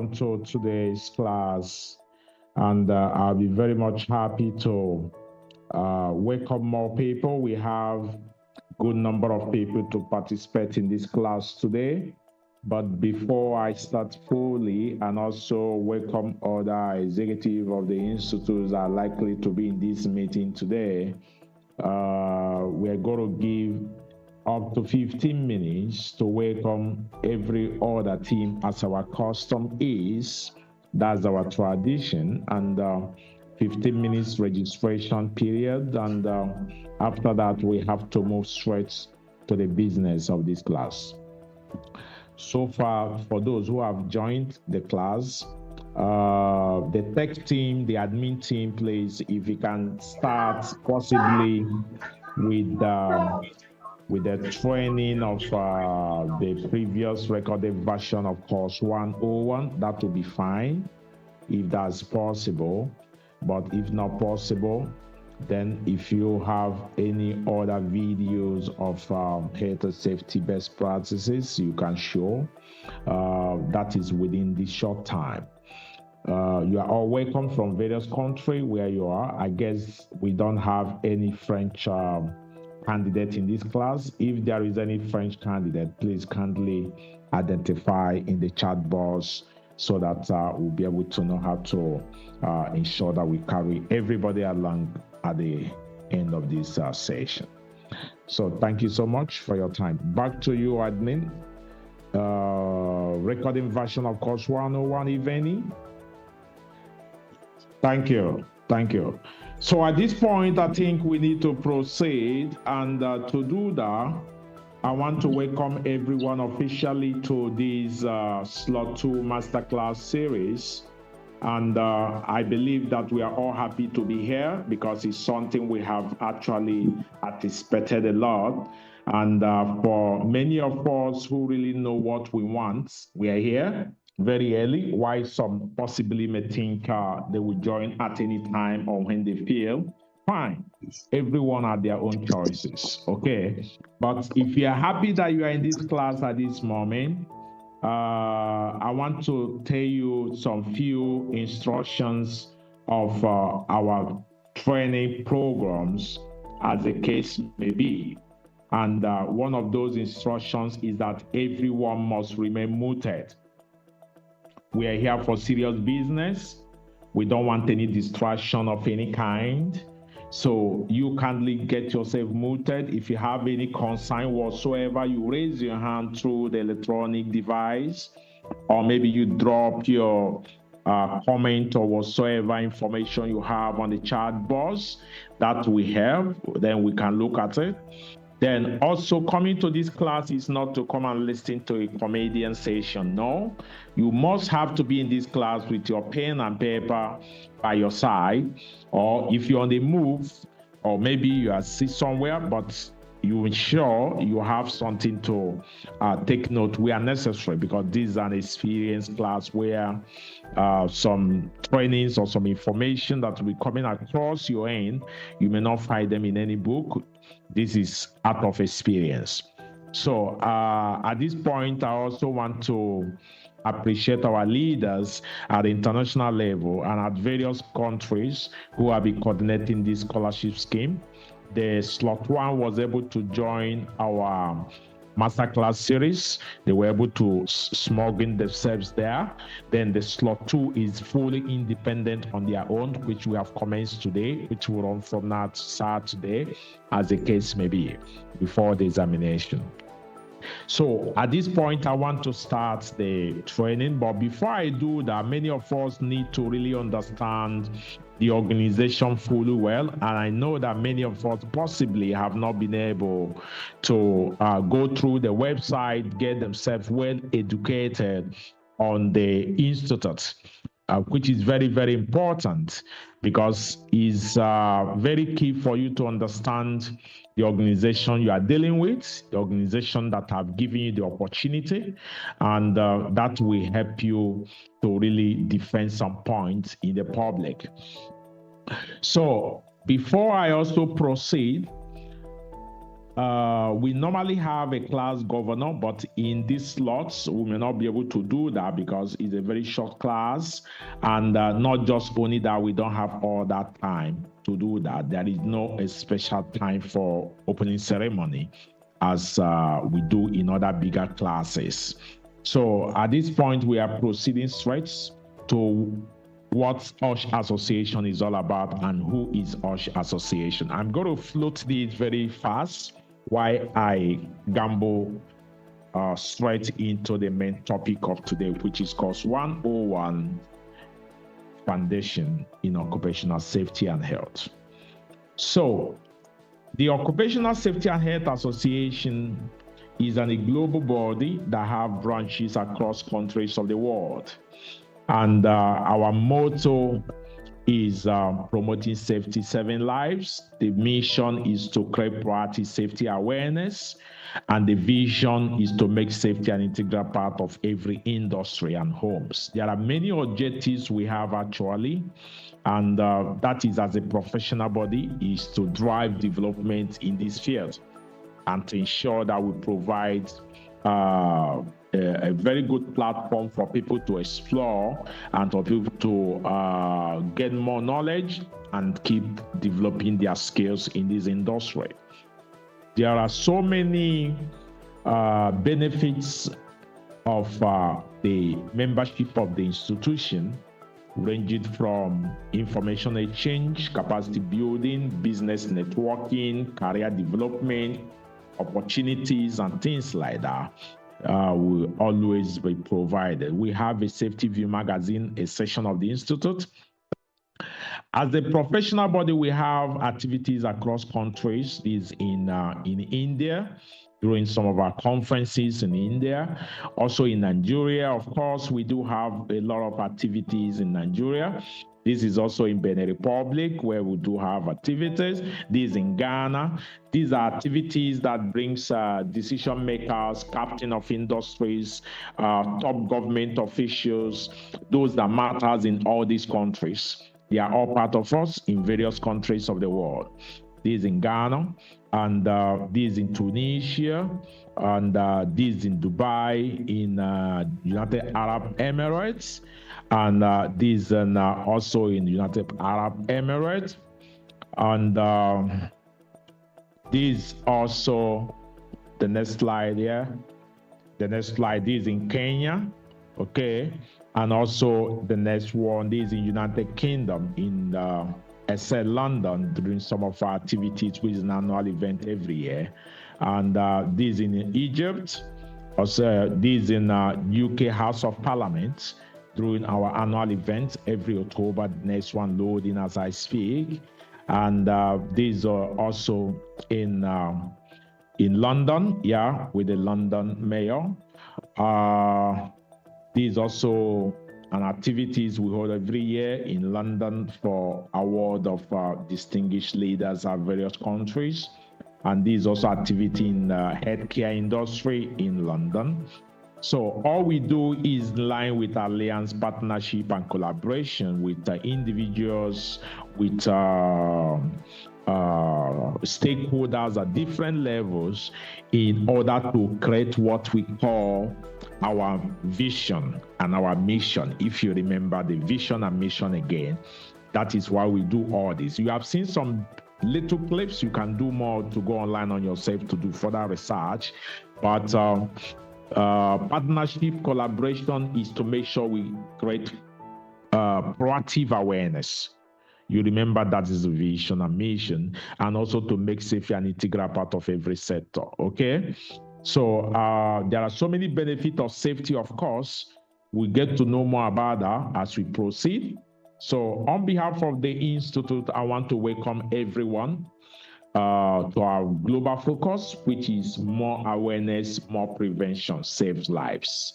welcome to today's class. And I'll be very much happy to welcome more people. We have a good number of people to participate in this class today. But before I start fully and also welcome other executives of the institutes that are likely to be in this meeting today, we're going to give up to 15 minutes to welcome every other team as our custom is. That's our tradition. And 15 minutes registration period. And after that, we have to move straight to the business of this class. So far, for those who have joined the class, the tech team, the admin team, please, if you can start possibly with the training of the previous recorded version of course 101, that will be fine if that's possible. But if not possible, then if you have any other videos of health safety best practices, you can show. That is within this short time. You are all welcome from various countries where you are. I guess we don't have any French candidate in this class. If there is any French candidate, please kindly identify in the chat box so that we'll be able to know how to ensure that we carry everybody along at the end of this session. So thank you so much for your time. Back to you, admin. Recording version of course 101, if any. Thank you. Thank you. So at this point, I think we need to proceed. And to do that, I want to welcome everyone officially to this Slot 2 Masterclass series. And I believe that we are all happy to be here because it's something we have actually anticipated a lot. And for many of us who really know what we want, we are here very early. Why some possibly may think they will join at any time or when they feel. Fine. Everyone have their own choices. Okay. But if you are happy that you are in this class at this moment, I want to tell you some few instructions of our training programs as the case may be. And one of those instructions is that everyone must remain muted. We are here for serious business. We don't want any distraction of any kind. So you kindly get yourself muted. If you have any concern whatsoever, you raise your hand through the electronic device, or maybe you drop your comment or whatsoever information you have on the chat box that we have, then we can look at it. Then also coming to this class is not to come and listen to a comedian session. No, you must have to be in this class with your pen and paper by your side, or if you're on the move, or maybe you are sit somewhere, but you ensure you have something to take note where necessary, because this is an experienced class where some trainings or some information that will be coming across your end, you may not find them in any book. This is out of experience. So at this point, I also want to appreciate our leaders at the international level and at various countries who have been coordinating this scholarship scheme. The slot 1 was able to join our masterclass series. They were able to smuggle themselves there. Then the slot 2 is fully independent on their own, which we have commenced today, which will run from now to Saturday, as the case may be, before the examination. So at this point, I want to start the training. But before I do that, many of us need to really understand the organization fully well. And I know that many of us possibly have not been able to go through the website, get themselves well educated on the institute, which is very, very important, because it's very key for you to understand the organization you are dealing with, the organization that have given you the opportunity, and that will help you to really defend some points in the public. So before I also proceed, we normally have a class governor, but in these slots, we may not be able to do that because it's a very short class. And not just only that, we don't have all that time to do that. There is no a special time for opening ceremony as we do in other bigger classes. So at this point, we are proceeding straight to what OSHAssociation is all about and who is OSHAssociation. I'm going to float this very fast while I gamble straight into the main topic of today, which is course 101, Foundation in Occupational Safety and Health. So the Occupational Safety and Health Association is a global body that have branches across countries of the world. And our motto is promoting safety, saving lives. The mission is to create proactive safety awareness. And the vision is to make safety an integral part of every industry and homes. There are many objectives we have actually. And that is, as a professional body, is to drive development in this field and to ensure that we provide a very good platform for people to explore and for people to get more knowledge and keep developing their skills in this industry. There are so many benefits of the membership of the institution, ranging from information exchange, capacity building, business networking, career development, opportunities, and things like that. Will always be provided. We have a Safety View magazine, a section of the Institute. As a professional body, we have activities across countries. This in India, during some of our conferences in India. Also in Nigeria, of course, we do have a lot of activities in Nigeria. This is also in Benin Republic, where we do have activities. This is in Ghana. These are activities that brings decision makers, captain of industries, top government officials, those that matters in all these countries. They are all part of us in various countries of the world. This is in Ghana, and this is in Tunisia, and this is in Dubai, in United Arab Emirates, and this is also in United Arab Emirates, and this also, the next slide here, the next slide is in Kenya, okay, and also the next one is in United Kingdom, in SL London, during some of our activities, which is an annual event every year, and this in Egypt, also this in UK House of Parliament, during our annual event every October, the next one loading as I speak, and these are also in London, yeah, with the London mayor. These also an activities we hold every year in London for award of distinguished leaders of various countries, and this also activity in the healthcare industry in London. So all we do is in line with alliance, partnership, and collaboration with individuals, with stakeholders at different levels in order to create what we call our vision and our mission. If you remember the vision and mission again, that is why we do all this. You have seen some little clips. You can do more to go online on yourself to do further research, but partnership collaboration is to make sure we create proactive awareness. You remember that is the vision and mission, and also to make safety an integral part of every sector, okay? So there are so many benefits of safety, of course. We get to know more about that as we proceed. So on behalf of the Institute, I want to welcome everyone to our global focus, which is more awareness, more prevention, saves lives.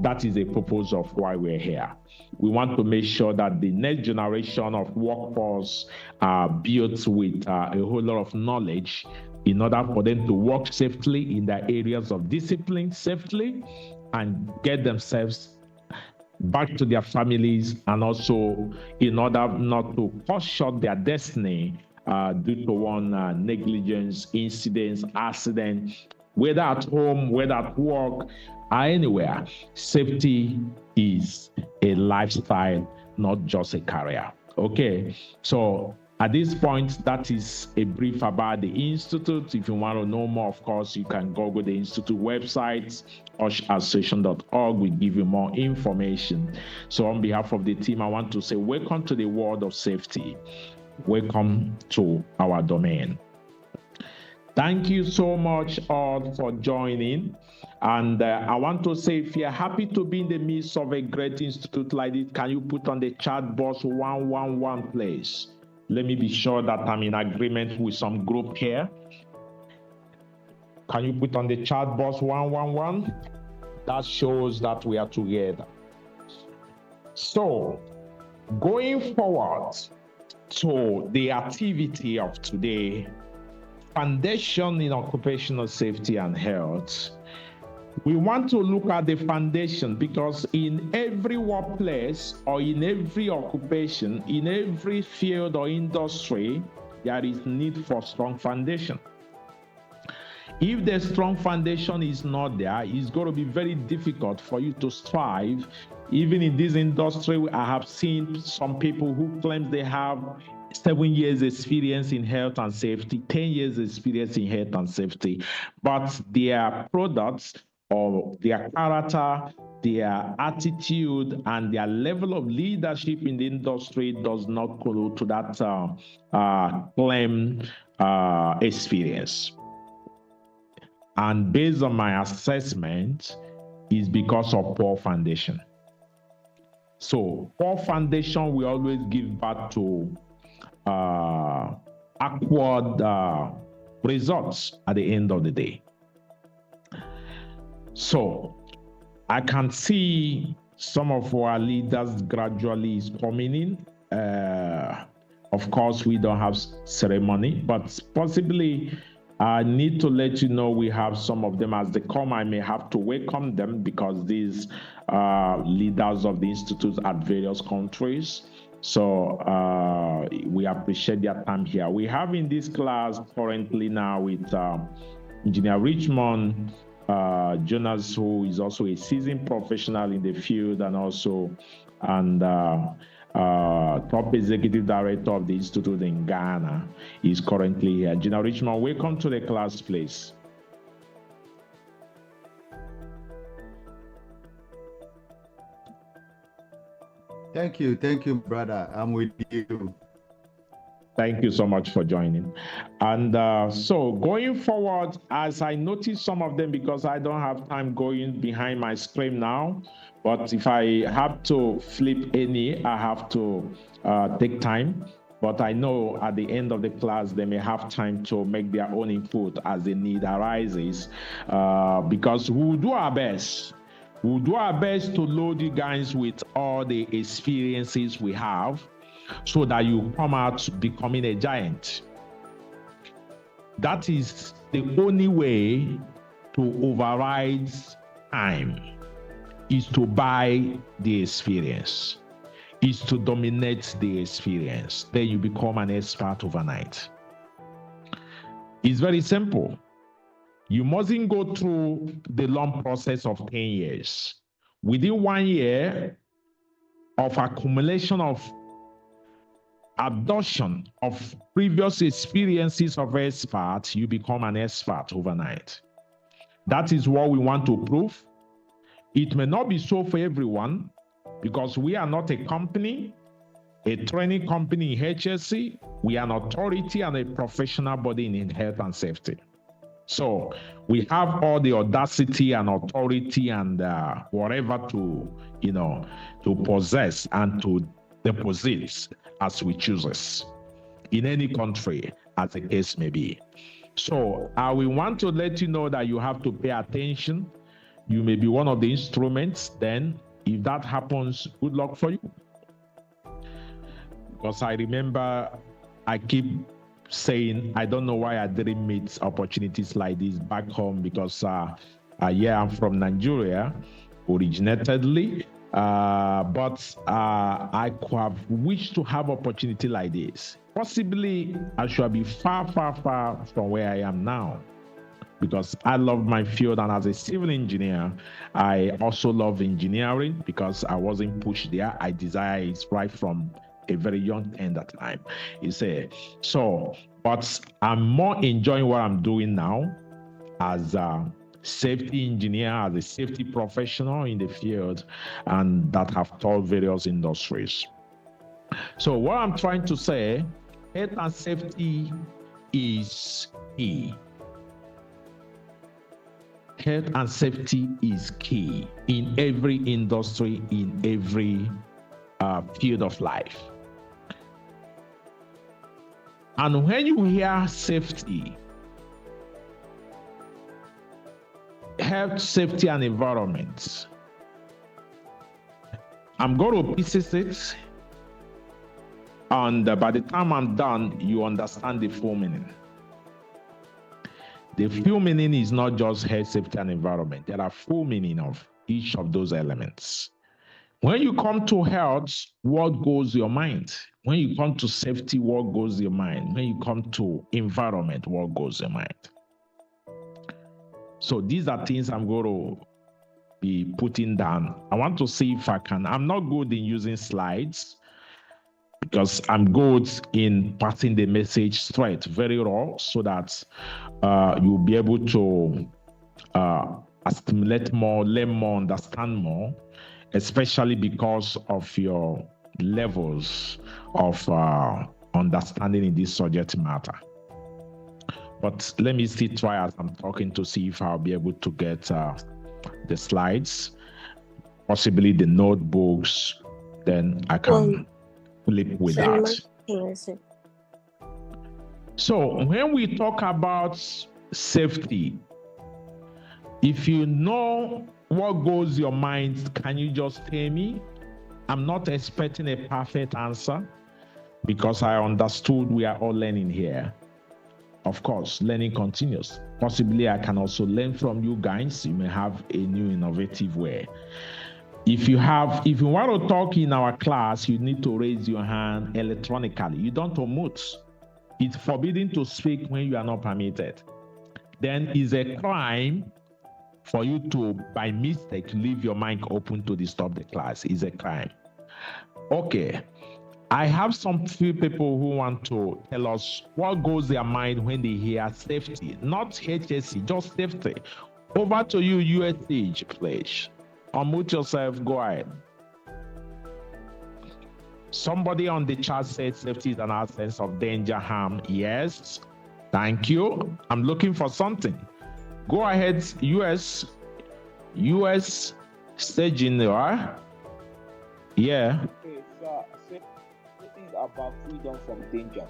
That is the purpose of why we're here. We want to make sure that the next generation of workforce are built with a whole lot of knowledge in order for them to work safely in the areas of discipline safely and get themselves back to their families, and also in order not to cut short their destiny due to one negligence, incidents, accident, whether at home, whether at work, or anywhere. Safety is a lifestyle, not just a career. Okay, so at this point, that is a brief about the Institute. If you want to know more, of course, you can Google the Institute website, OSHAssociation.org. We give you more information. So on behalf of the team, I want to say welcome to the world of safety. Welcome to our domain. Thank you so much all for joining. And I want to say, if you're happy to be in the midst of a great institute like this, can you put on the chat box 111, please? Let me be sure that I'm in agreement with some group here. Can you put on the chat box 111? That shows that we are together. So, going forward to the activity of today, foundation in occupational safety and health. We want to look at the foundation because in every workplace or in every occupation, in every field or industry, there is need for strong foundation. If the strong foundation is not there, it's going to be very difficult for you to strive. Even in this industry, I have seen some people who claim they have 7 years experience in health and safety, 10 years experience in health and safety, but their products or their character, their attitude, and their level of leadership in the industry does not go to that claim experience. And based on my assessment, is because of poor foundation. So poor foundation will always give back to awkward results at the end of the day. So I can see some of our leaders gradually is coming in. Of course, we don't have ceremony, but possibly I need to let you know we have some of them as they come. I may have to welcome them because these leaders of the institutes at various countries. So we appreciate their time here. We have in this class currently now with Engineer Richmond, Jonas, who is also a seasoned professional in the field and also top executive director of the institute in Ghana, is currently here. Engineer Richmond, welcome to the class, please. Thank you, brother. I'm with you. Thank you so much for joining. And so going forward, as I noticed some of them, because I don't have time going behind my screen now, but if I have to flip any, I have to take time. But I know at the end of the class, they may have time to make their own input as the need arises, because we'll do our best. We'll do our best to load you guys with all the experiences we have so that you come out becoming a giant. That is the only way to override time, is to buy the experience, is to dominate the experience. Then you become an expert overnight. It's very simple. You mustn't go through the long process of 10 years. Within 1 year of accumulation of adoption of previous experiences of experts, you become an expert overnight. That is what we want to prove. It may not be so for everyone because we are not a company, a training company in HSC. We are an authority and a professional body in health and safety. So we have all the audacity and authority and whatever to possess and to deposit as we choose in any country, as the case may be. So we want to let you know that you have to pay attention. You may be one of the instruments. Then if that happens, good luck for you. Because I remember I keep saying, I don't know why I didn't meet opportunities like this back home, because I'm from Nigeria originatedly, but I could have wished to have opportunity like this. Possibly I should be far from where I am now, because I love my field, and as a civil engineer, I also love engineering because I wasn't pushed there. I desire it right from a very young end at time. But I'm more enjoying what I'm doing now as a safety engineer, as a safety professional in the field, and that have taught various industries. So what I'm trying to say, health and safety is key. Health and safety is key in every industry, in every field of life. And when you hear safety, health, safety, and environment, I'm going to pieces it, and by the time I'm done, you understand the full meaning. The full meaning is not just health, safety, and environment. There are full meaning of each of those elements. When you come to health, what goes your mind? When you come to safety, what goes your mind? When you come to environment, what goes your mind? So these are things I'm going to be putting down. I want to see if I can. I'm not good in using slides because I'm good in passing the message straight, very raw, so that you'll be able to assimilate more, learn more, understand more, especially because of your levels of understanding in this subject matter. But let me still try as I'm talking to see if I'll be able to get the slides, possibly the notebooks, then I can flip with that. So when we talk about safety, if you know what goes your mind, can you just tell me? I'm not expecting a perfect answer because I understood we are all learning here. Of course, learning continues. Possibly I can also learn from you guys. You may have a new innovative way. If you want to talk in our class, you need to raise your hand electronically. You don't unmute. It's forbidden to speak when you are not permitted. Then it's a crime for you to, by mistake, leave your mic open to disturb the class. It's a crime. Okay. I have some few people who want to tell us what goes their mind when they hear safety, not HSC, just safety. Over to you, USH, please. Unmute yourself, go ahead. Somebody on the chat said safety is an absence of danger, harm. Yes, thank you. I'm looking for something. Go ahead, US staging, right? Yeah. Okay, so safety is about freedom from danger.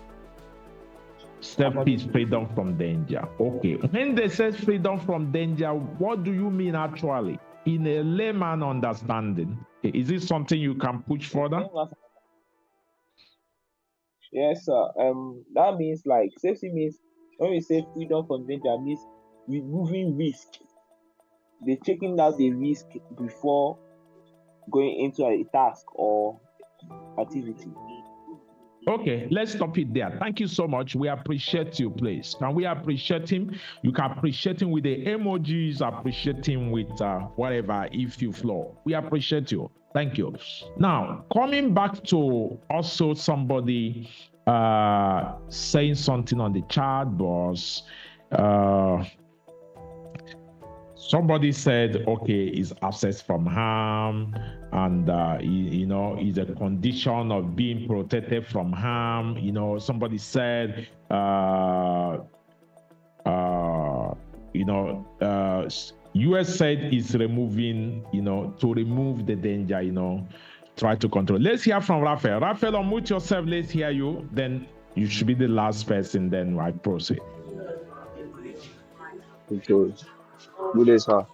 Safety is freedom from danger. Okay. When they say freedom from danger, what do you mean actually? In a layman understanding, is it something you can push further? Yes, sir. That means like safety means when we say freedom from danger means removing risk. They're checking out the risk before going into a task or activity. Okay, let's stop it there. Thank you so much. We appreciate you, please. Can we appreciate him? You can appreciate him with the emojis, appreciate him with whatever, if you flow. We appreciate you. Thank you. Now, coming back to also somebody saying something on the chat box. Somebody said, okay, it's absence from harm, and is a condition of being protected from harm. Somebody said, US said is removing, to remove the danger, try to control. Let's hear from Raphael. Raphael, unmute yourself. Let's hear you. Then you should be the last person. Then I proceed. Okay. Good day, sir.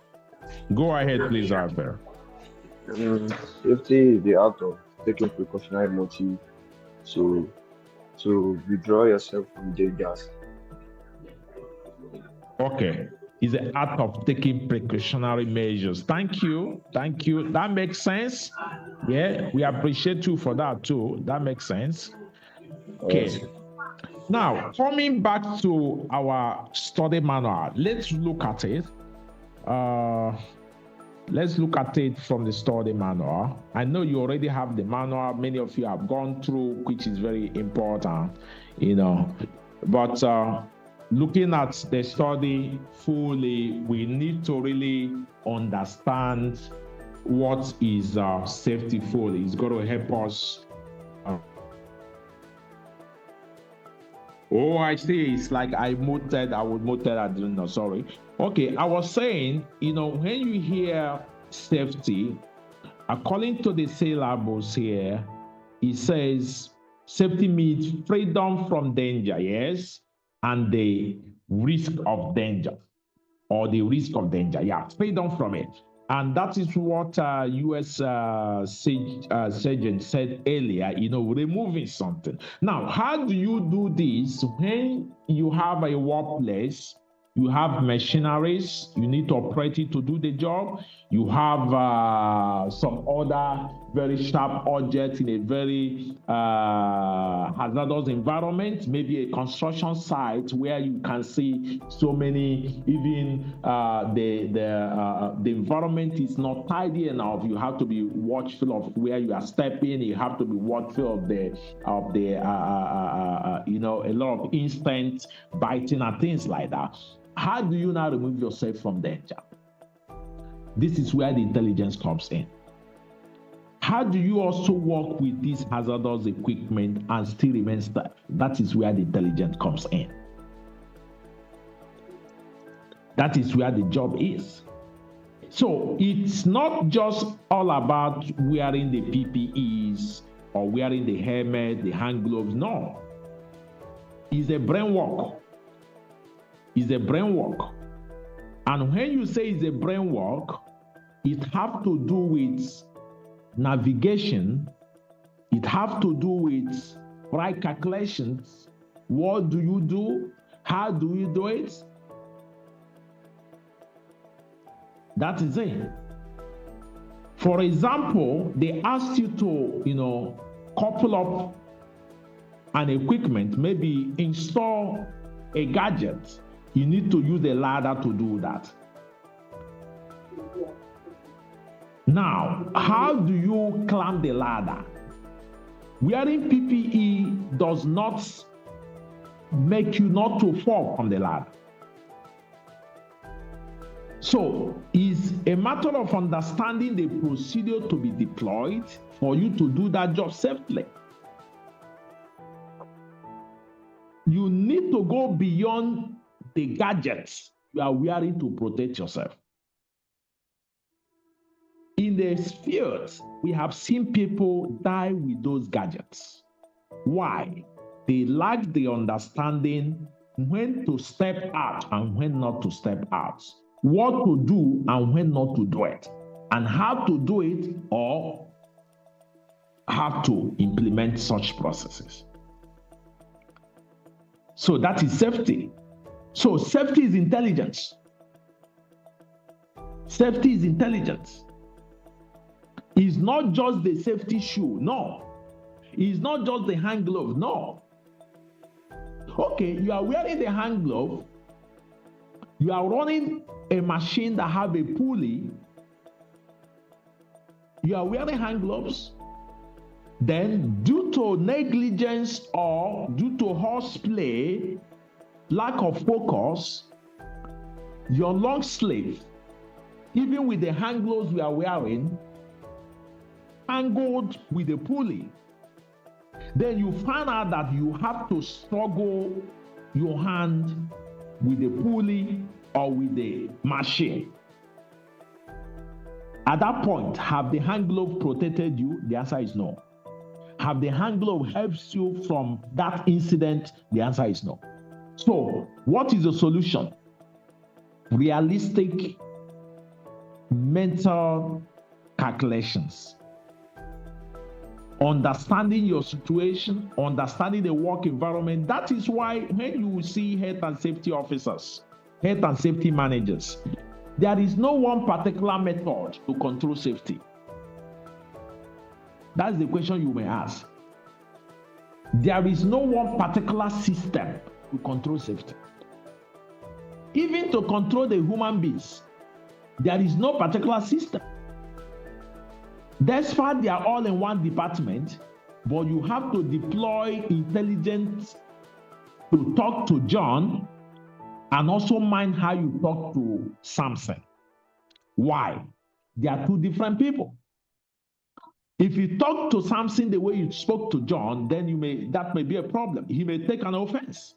Go ahead, please, Raphael. Safety is the act of taking precautionary motive to withdraw yourself from dangers. Okay. It's the act of taking precautionary measures. Thank you. Thank you. That makes sense. Yeah, we appreciate you for that too. That makes sense. Okay. Now, coming back to our study manual, let's look at it. Let's look at it from the study manual. I know you already have the manual. Many of you have gone through, which is very important, But looking at the study fully, we need to really understand what is safety fully. It's going to help us. Oh, I see. It's like I would muted. I didn't know. Sorry. Okay, I was saying, when you hear safety, according to the syllabus here, it says safety means freedom from danger, yes, and the risk of danger, or the risk of danger, yeah, freedom from it. And that is what U.S. Surgeon said earlier, removing something. Now, how do you do this when you have a workplace? You have machineries, you need to operate it to do the job. You have some other very sharp objects in a very hazardous environment, maybe a construction site where you can see so many, even the environment is not tidy enough. You have to be watchful of where you are stepping. You have to be watchful of a lot of instant biting and things like that. How do you now remove yourself from danger? This is where the intelligence comes in. How do you also work with this hazardous equipment and still remain safe? That is where the intelligence comes in. That is where the job is. So it's not just all about wearing the PPEs or wearing the helmet, the hand gloves. No. It's a brain work. It's a brain work. And when you say it's a brain work, it has to do with navigation. It has to do with right calculations. What do you do? How do you do it? That is it. For example, they asked you to, couple up an equipment, maybe install a gadget. You need to use a ladder to do that. Now, how do you climb the ladder? Wearing PPE does not make you not to fall from the ladder. So, it's a matter of understanding the procedure to be deployed for you to do that job safely. You need to go beyond the gadgets you are wearing to protect yourself. In the field, we have seen people die with those gadgets. Why? They lack the understanding when to step out and when not to step out, what to do and when not to do it, and how to do it or how to implement such processes. So that is safety. So safety is intelligence. Safety is intelligence. It's not just the safety shoe, no. It's not just the hand glove, no. Okay, you are wearing the hand glove. You are running a machine that have a pulley. You are wearing hand gloves. Then, due to negligence or due to horseplay, lack of focus, your long sleeve, even with the hand gloves we are wearing, angled with a pulley. Then you find out that you have to struggle your hand with the pulley or with the machine. At that point, have the hand glove protected you? The answer is no. Have the hand glove helped you from that incident? The answer is no. So, what is the solution? Realistic mental calculations. Understanding your situation, understanding the work environment. That is why when you see health and safety officers, health and safety managers, there is no one particular method to control safety. That's the question you may ask. There is no one particular system to control safety. Even to control the human beings, there is no particular system. That's why they are all in one department, but you have to deploy intelligence to talk to John and also mind how you talk to Samson. Why? They are two different people. If you talk to Samson the way you spoke to John, then that may be a problem. He may take an offense.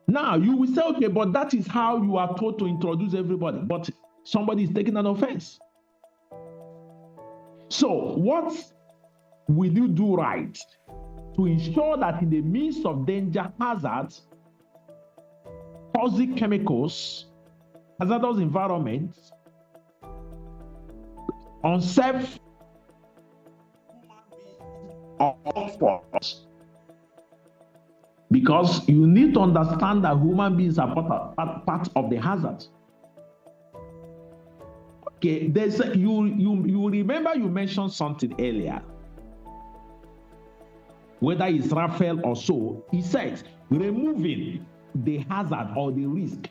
Now, you will say, okay, but that is how you are told to introduce everybody, but somebody is taking an offense. So, what will you do right to ensure that in the midst of danger, hazards, toxic chemicals, hazardous environments, unsafe workforce? Because you need to understand that human beings are part of the hazard. Okay, you remember you mentioned something earlier. Whether it's Raphael or so, he says removing the hazard or the risk.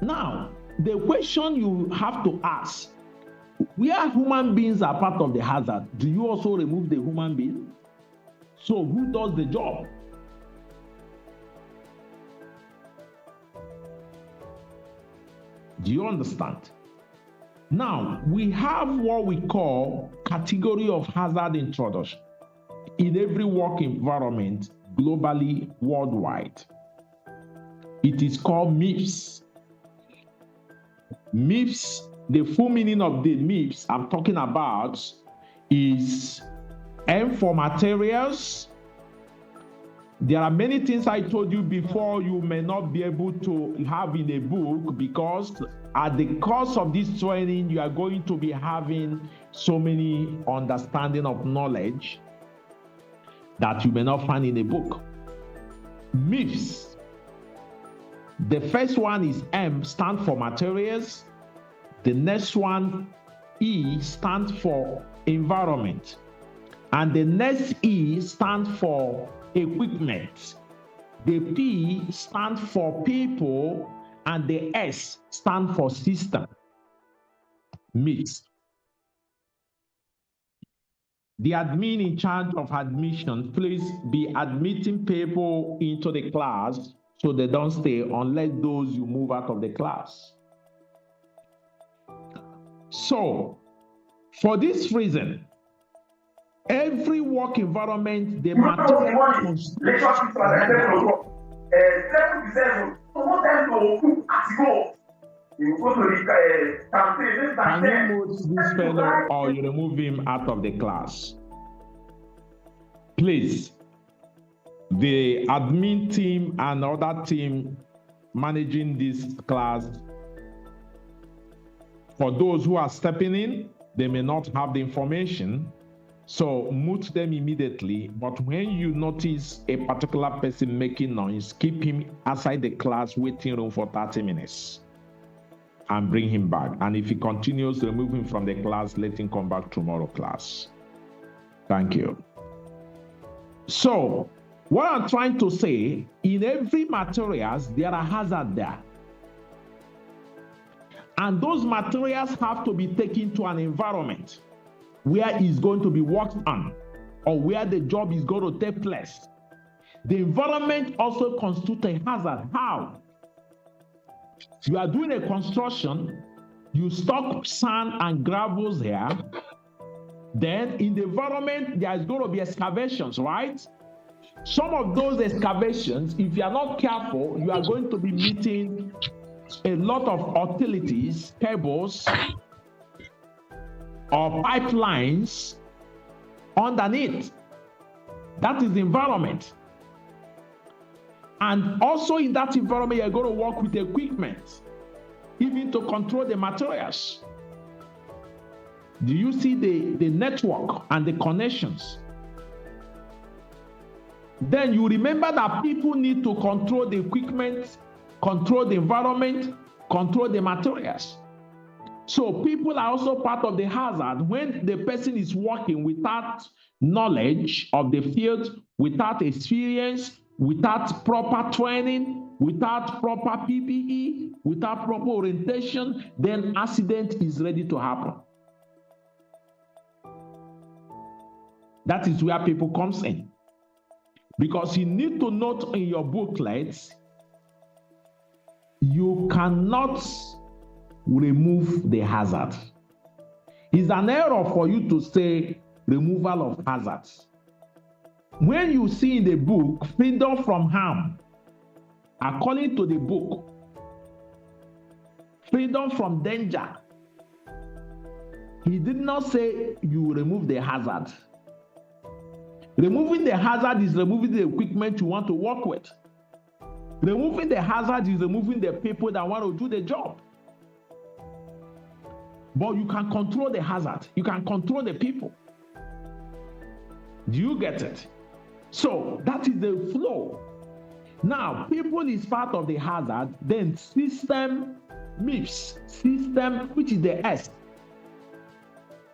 Now, the question you have to ask, where human beings are part of the hazard, do you also remove the human being? So who does the job? Do you understand? Now, we have what we call category of hazard introduction in every work environment globally, worldwide. It is called MIPS. MIPS, the full meaning of the MIPS I'm talking about is M for materials. There are many things I told you before you may not be able to have in a book, because at the course of this training, you are going to be having so many understanding of knowledge that you may not find in a book. MIPS. The first one is M, stand for materials. The next one, E, stands for environment. And the next E stands for equipment. The P stands for people, and the S stands for system. MIPS. The admin in charge of admission, please be admitting people into the class so they don't stay unless those you move out of the class. So, for this reason, every work environment, the material can you move this fellow or you remove him out of the class? Please, the admin team and other team managing this class, for those who are stepping in, they may not have the information. So mute them immediately, but when you notice a particular person making noise, keep him outside the class waiting room for 30 minutes and bring him back. And if he continues, remove him from the class, let him come back tomorrow class. Thank you. So what I'm trying to say, in every materials, there are hazards there. And those materials have to be taken to an environment where it's going to be worked on, or where the job is going to take place. The environment also constitutes a hazard. How? You are doing a construction, you stock sand and gravels here, then in the environment, there's going to be excavations, right? Some of those excavations, if you are not careful, you are going to be meeting a lot of utilities, cables, or pipelines underneath. That is the environment. And also in that environment, you're going to work with equipment, even to control the materials. Do you see the network and the connections? Then you remember that people need to control the equipment, control the environment, control the materials. So people are also part of the hazard when the person is working without knowledge of the field, without experience, without proper training, without proper PPE, without proper orientation, then accident is ready to happen. That is where people comes in. Because you need to note in your booklets, you cannot remove the hazard. It's an error for you to say removal of hazards. When you see in the book, freedom from harm, according to the book, freedom from danger, he did not say you remove the hazard. Removing the hazard is removing the equipment you want to work with. Removing the hazard is removing the people that want to do the job. But you can control the hazard. You can control the people. Do you get it? So that is the flow. Now, people is part of the hazard, then system MIPS, system, which is the S,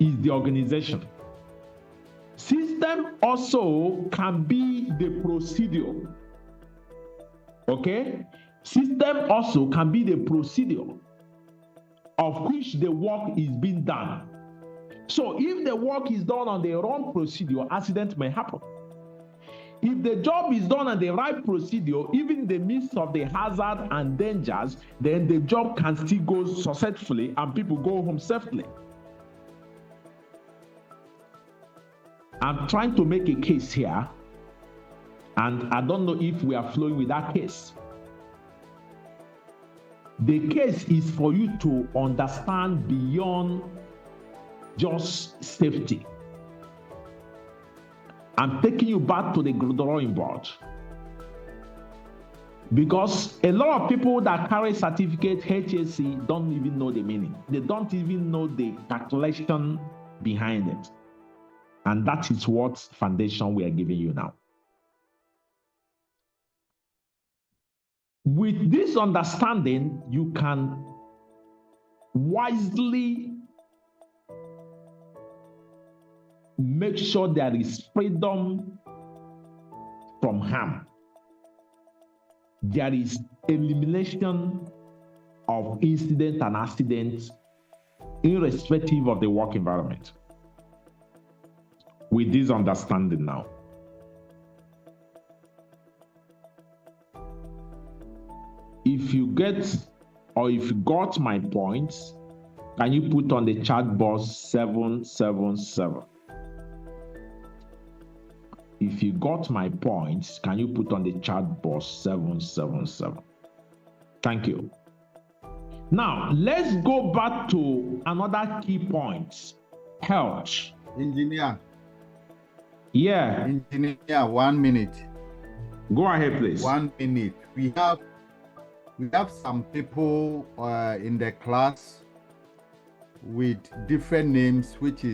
is the organization. System also can be the procedure. Okay? System also can be the procedure of which the work is being done. So if the work is done on the wrong procedure, accident may happen. If the job is done on the right procedure, even in the midst of the hazard and dangers, then the job can still go successfully and people go home safely. I'm trying to make a case here, and I don't know if we are flowing with that case. The case is for you to understand beyond just safety. I'm taking you back to the drawing board. Because a lot of people that carry certificate HSC don't even know the meaning. They don't even know the calculation behind it. And that is what foundation we are giving you now. With this understanding, you can wisely make sure there is freedom from harm. There is elimination of incident and accidents irrespective of the work environment. With this understanding now. If you get or if you got my points, can you put on the chat box 777? If you got my points, can you put on the chat box 777? Thank you. Now, let's go back to another key point. Health. Engineer. Yeah. Engineer, 1 minute. Go ahead, please. 1 minute. We have some people in the class with different names, which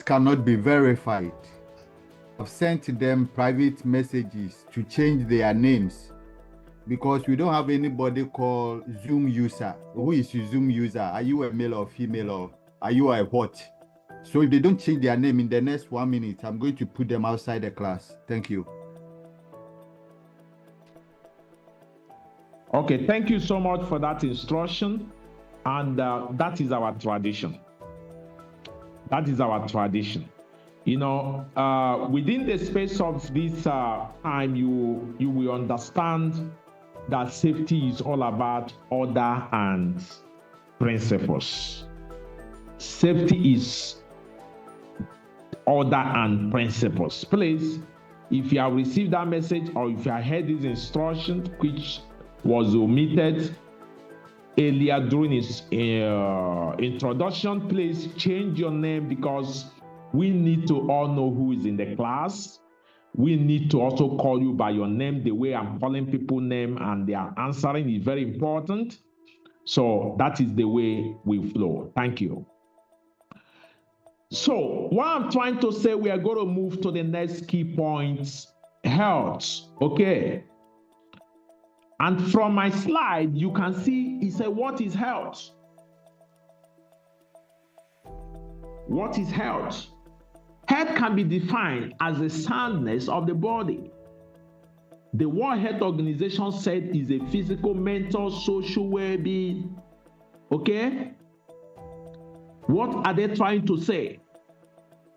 cannot be verified. I've sent to them private messages to change their names because we don't have anybody called Zoom user. Who is your Zoom user? Are you a male or female, or are you a what? So if they don't change their name in the next 1 minute, I'm going to put them outside the class. Thank you. Okay, thank you so much for that instruction. And that is our tradition. That is our tradition. You know, within the space of this time, you will understand that safety is all about order and principles. Safety is order and principles. Please, if you have received that message or if you have heard this instruction, which was omitted earlier during his introduction, please change your name because we need to all know who is in the class. We need to also call you by your name. The way I'm calling people name and they are answering is very important. So that is the way we flow. Thank you. So what I'm trying to say, we are going to move to the next key points. Health. Okay. And from my slide, you can see it said, what is health? What is health? Health can be defined as the soundness of the body. The World Health Organization said is a physical, mental, social well-being. Okay? What are they trying to say?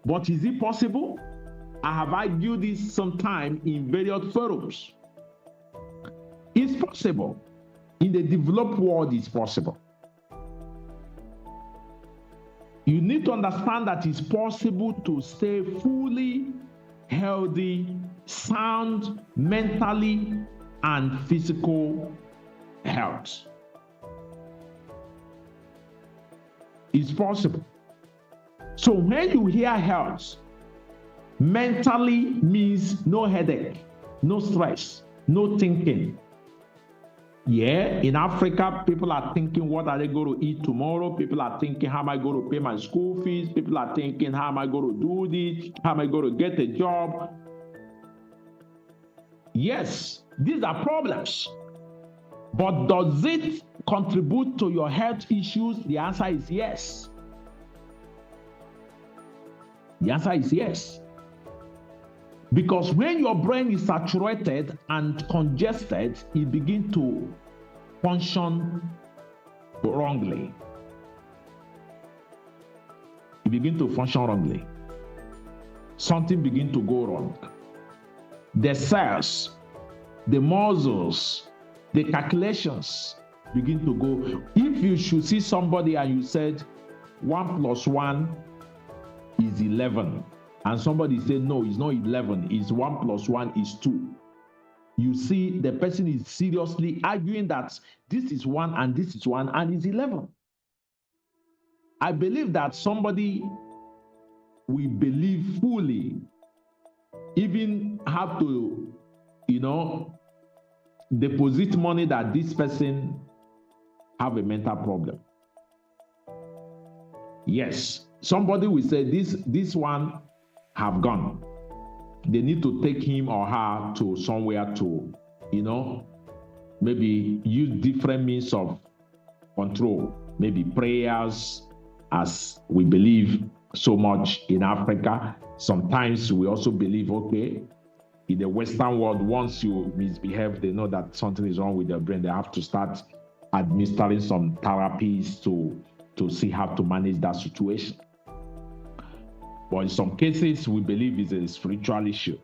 But is it possible? I have argued this sometime in various forums. It's possible. In the developed world, it's possible. You need to understand that it's possible to stay fully healthy, sound, mentally, and physical health. It's possible. So when you hear health, mentally means no headache, no stress, no thinking. Yeah, in Africa, people are thinking, what are they going to eat tomorrow? People are thinking, how am I going to pay my school fees? People are thinking, how am I going to do this? How am I going to get a job? Yes, these are problems. But does it contribute to your health issues? The answer is yes. The answer is yes. Because when your brain is saturated and congested, it begins to function wrongly. It begins to function wrongly. Something begins to go wrong. The cells, the muscles, the calculations begin to go. If you should see somebody and you said 1 + 1 is 11, and somebody said, no, it's not 11, it's 1 + 1 is 2. You see, the person is seriously arguing that this is 1 and this is 1 and it's 11. I believe that somebody will believe fully, even have to, deposit money that this person have a mental problem. Yes, somebody will say this one have gone. They need to take him or her to somewhere to, maybe use different means of control, maybe prayers, as we believe so much in Africa. Sometimes we also believe, okay, in the Western world, once you misbehave, they know that something is wrong with their brain. They have to start administering some therapies to see how to manage that situation. But in some cases, we believe it's a spiritual issue,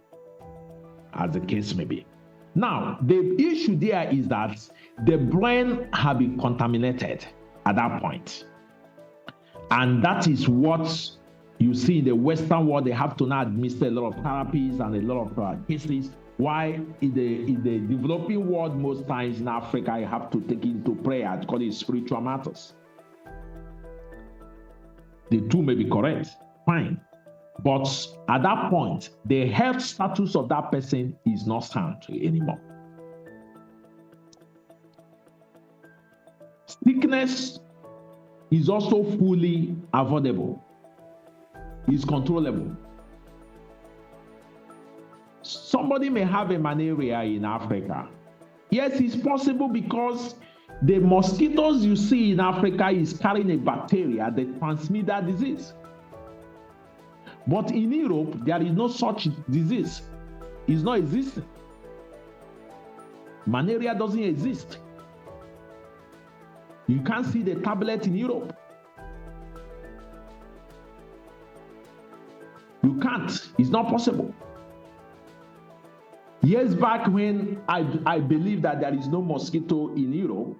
as the case may be. Now, the issue there is that the brain has been contaminated at that point. And that is what you see in the Western world. They have to now administer a lot of therapies and a lot of cases. Why in the developing world, most times in Africa, you have to take into prayer, call it spiritual matters. The two may be correct, fine. But at that point, the health status of that person is not sound anymore. Sickness is also fully avoidable, is controllable. Somebody may have a malaria in Africa. Yes, it's possible because the mosquitoes you see in Africa is carrying a bacteria that transmits that disease. But in Europe, there is no such disease. It's not existing. Malaria doesn't exist. You can't see the tablet in Europe. You can't. It's not possible. Years back when I believed that there is no mosquito in Europe,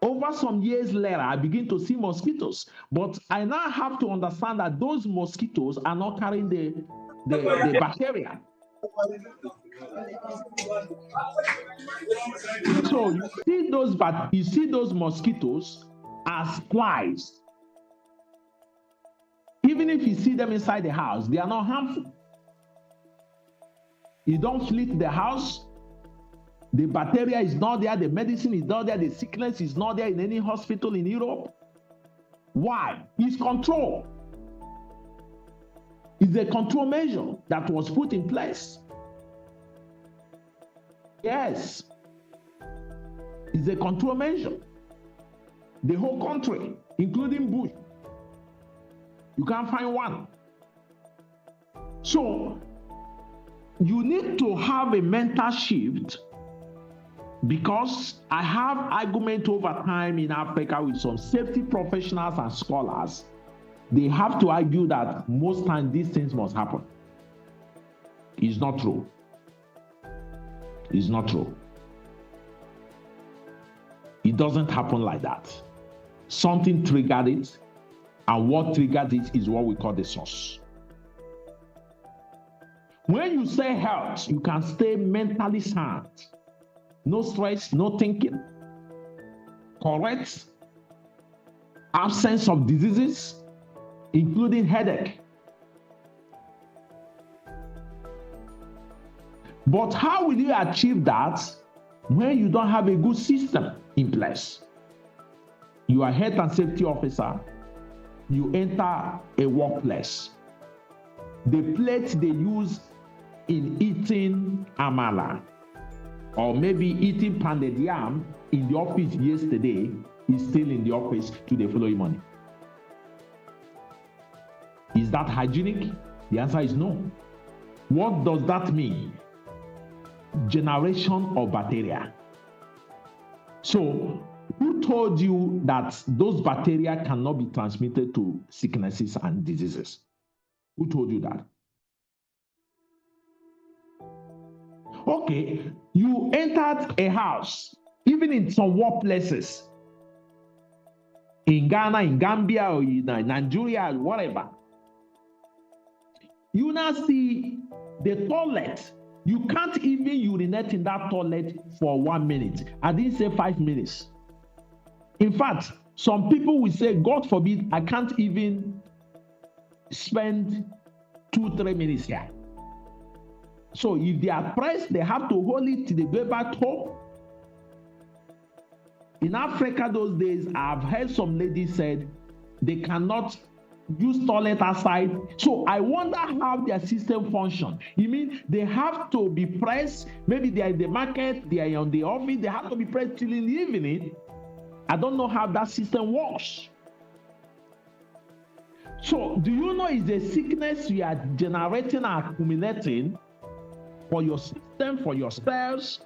over some years later, I begin to see mosquitoes. But I now have to understand that those mosquitoes are not carrying the bacteria. So you see those mosquitoes as flies. Even if you see them inside the house, they are not harmful. You don't flit the house. The bacteria is not there, the medicine is not there, the sickness is not there in any hospital in Europe. Why? It's control. It's a control measure that was put in place. Yes. It's a control measure. The whole country, including bush, you can't find one. So you need to have a mental shift, because I have argument over time in Africa with some safety professionals and scholars. They have to argue that most times these things must happen. It's not true. It's not true. It doesn't happen like that. Something triggered it, and what triggered it is what we call the source. When you say health, you can stay mentally sound. No stress, no thinking. Correct. Absence of diseases, including headache. But how will you achieve that when you don't have a good system in place? You are health and safety officer. You enter a workplace. The plate they use in eating amala, or maybe eating pounded yam in the office yesterday, is still in the office to the following morning. Is that hygienic? The answer is no. What does that mean? Generation of bacteria. So, who told you that those bacteria cannot be transmitted to sicknesses and diseases? Who told you that? Okay, you entered a house, even in some workplaces, in Ghana, in Gambia, or in Nigeria, whatever. You now see the toilet. You can't even urinate in that toilet for 1 minute. I didn't say 5 minutes. In fact, some people will say, God forbid, I can't even spend 2-3 minutes here. So if they are pressed, they have to hold it till they go back home. In Africa those days, I've heard some ladies said they cannot use toilet outside. So I wonder how their system function. You mean they have to be pressed? Maybe they are in the market, they are on the office, they have to be pressed till in the evening. I don't know how that system works. So do you know it's a sickness you are generating and accumulating for your system, for your cells,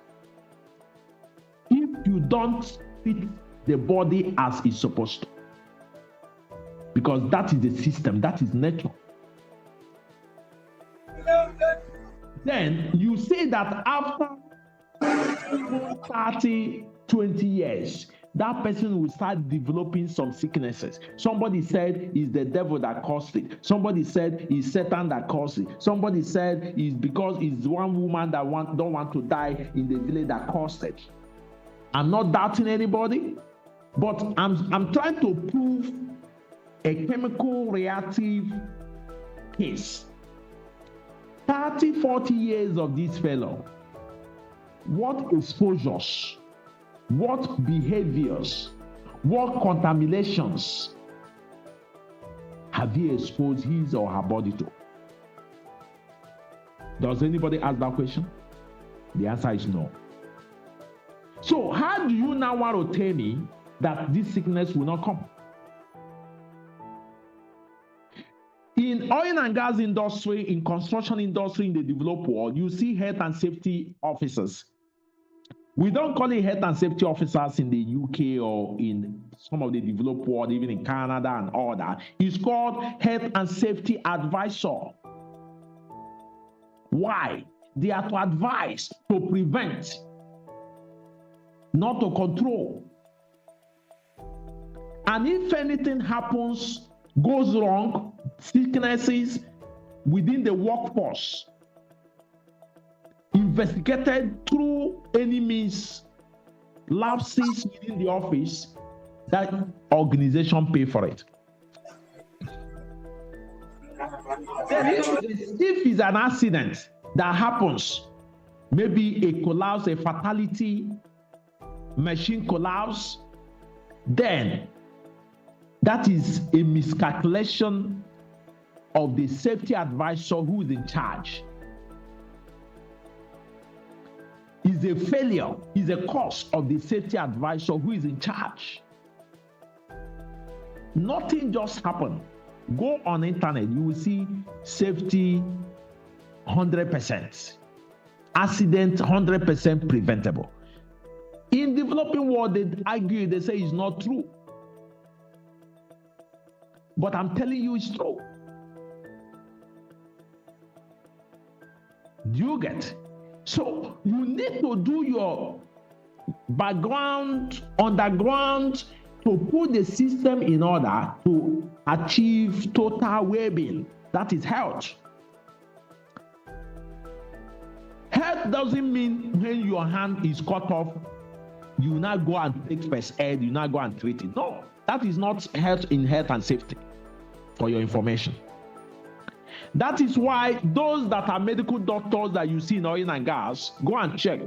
if you don't treat the body as it's supposed to? Because that is the system, that is nature. Then you say that after 30, 20 years, that person will start developing some sicknesses. Somebody said it's the devil that caused it. Somebody said it's Satan that caused it. Somebody said it's because it's one woman that don't want to die in the village that caused it. I'm not doubting anybody, but I'm trying to prove a chemical reactive case. 30, 40 years of this fellow. What exposures, what behaviors, what contaminations have he exposed his or her body to? Does anybody ask that question? The answer is no. So how do you now want to tell me that this sickness will not come? In oil and gas industry, in construction industry in the developed world, you see health and safety officers. We don't call it health and safety officers in the UK or in some of the developed world, even in Canada and all that. It's called health and safety advisor. Why? They are to advise, to prevent, not to control. And if anything happens, goes wrong, sicknesses within the workforce, investigated through any means, lapses within the office, that organization pay for it. Then if it's an accident that happens, maybe a collapse, a fatality, machine collapse, then that is a miscalculation of the safety advisor who is in charge. is a failure, is a cause of the safety advisor who is in charge. Nothing just happened. Go on internet, you will see safety 100%, accident 100% preventable. In developing world, they argue, they say it's not true. But I'm telling you it's true. Do you get? So you need to do your background, underground, to put the system in order to achieve total well-being. That is health. Health doesn't mean when your hand is cut off, you now go and take first aid, you now go and treat it. No, that is not health in health and safety, for your information. That is why those that are medical doctors that you see in oil and gas, go and check.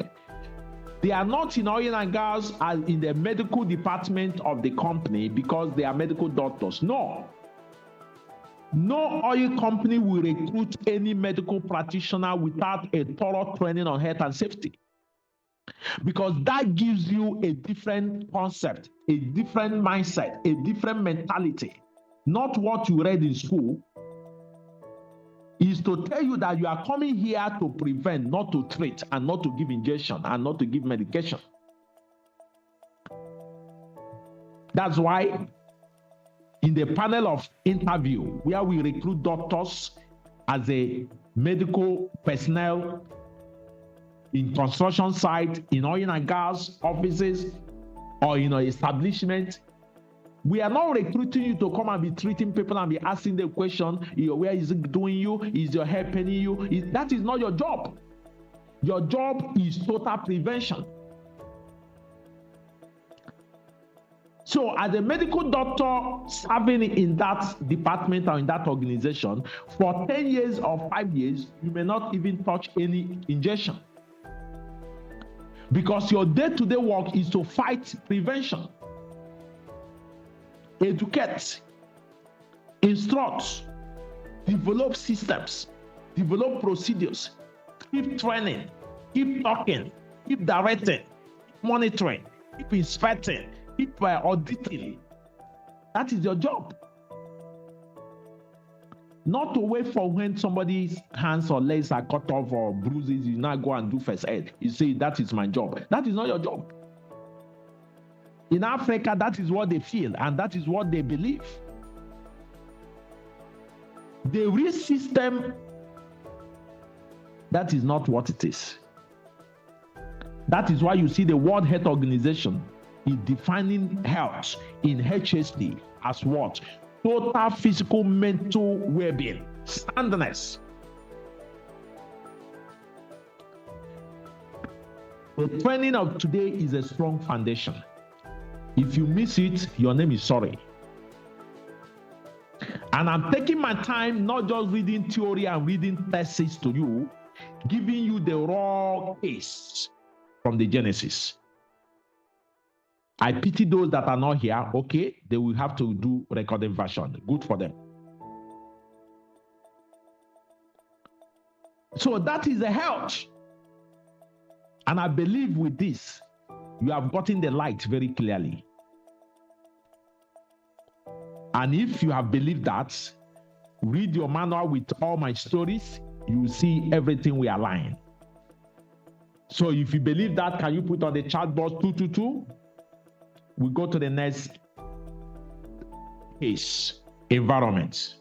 They are not in oil and gas as in the medical department of the company because they are medical doctors. No. No oil company will recruit any medical practitioner without a thorough training on health and safety. Because that gives you a different concept, a different mindset, a different mentality. Not what you read in school. Is to tell you that you are coming here to prevent, not to treat, and not to give injection, and not to give medication. That's why in the panel of interview, where we recruit doctors as a medical personnel in construction site, in oil and gas offices, or in an establishment, we are not recruiting you to come and be treating people and be asking the question, where is it doing you? Is your hair paining you? That is not your job. Your job is total prevention. So as a medical doctor serving in that department or in that organization for 10 years or 5 years, you may not even touch any injection. Because your day-to-day work is to fight prevention. Educate, instruct, develop systems, develop procedures, keep training, keep talking, keep directing, keep monitoring, keep inspecting, keep auditing. That is your job. Not to wait for when somebody's hands or legs are cut off or bruises, you now go and do first aid. You say, that is my job. That is not your job. In Africa, that is what they feel and that is what they believe. The real system, that is not what it is. That is why you see the World Health Organization is defining health in HSD as what? Total physical, mental well-being, soundness. The training of today is a strong foundation. If you miss it, your name is sorry. And I'm taking my time, not just reading theory and reading thesis to you, giving you the raw case from the Genesis. I pity those that are not here. Okay, they will have to do recorded version. Good for them. So that is the health. And I believe with this, you have gotten the light very clearly. And if you have believed that, read your manual with all my stories, you will see everything we align. So if you believe that, can you put on the chat box 222? We go to the next case, environment.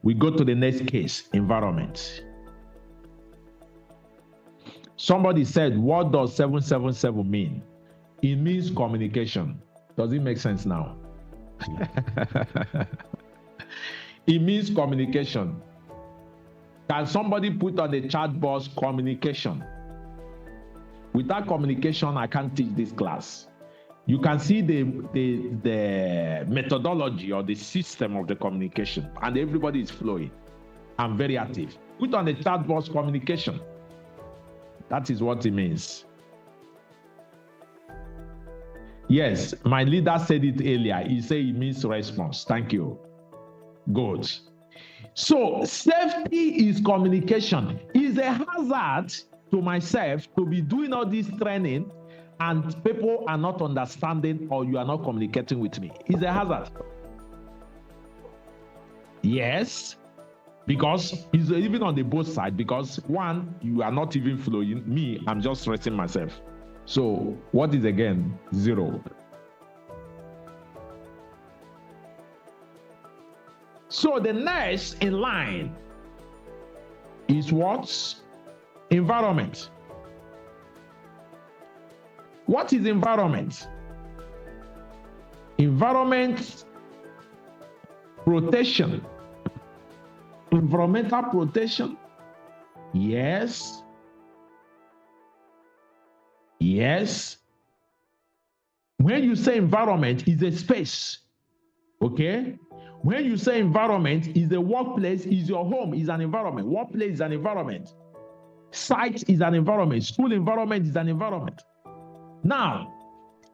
We go to the next case, environment. Somebody said, what does 777 mean? It means communication. Does it make sense now? It means communication. Can somebody put on the chat box communication? Without communication, I can't teach this class. You can see the methodology or the system of the communication, and everybody is flowing. I'm very active. Put on the chat box communication. That is what it means. Yes, my leader said it earlier. He said it means response. Thank you. Good. So safety is communication. It's a hazard to myself to be doing all this training and people are not understanding or you are not communicating with me. It's a hazard. Yes, because it's even on the both sides, because one, you are not even flowing. Me, I'm just stressing myself. So what is again? 0. So the next in line is what? Environment. What is environment? Environment protection. Environmental protection. Yes. Yes. When you say environment, is a space. Okay? When you say environment, is the workplace, is your home, is an environment. Workplace is an environment. Site is an environment. School environment is an environment. Now,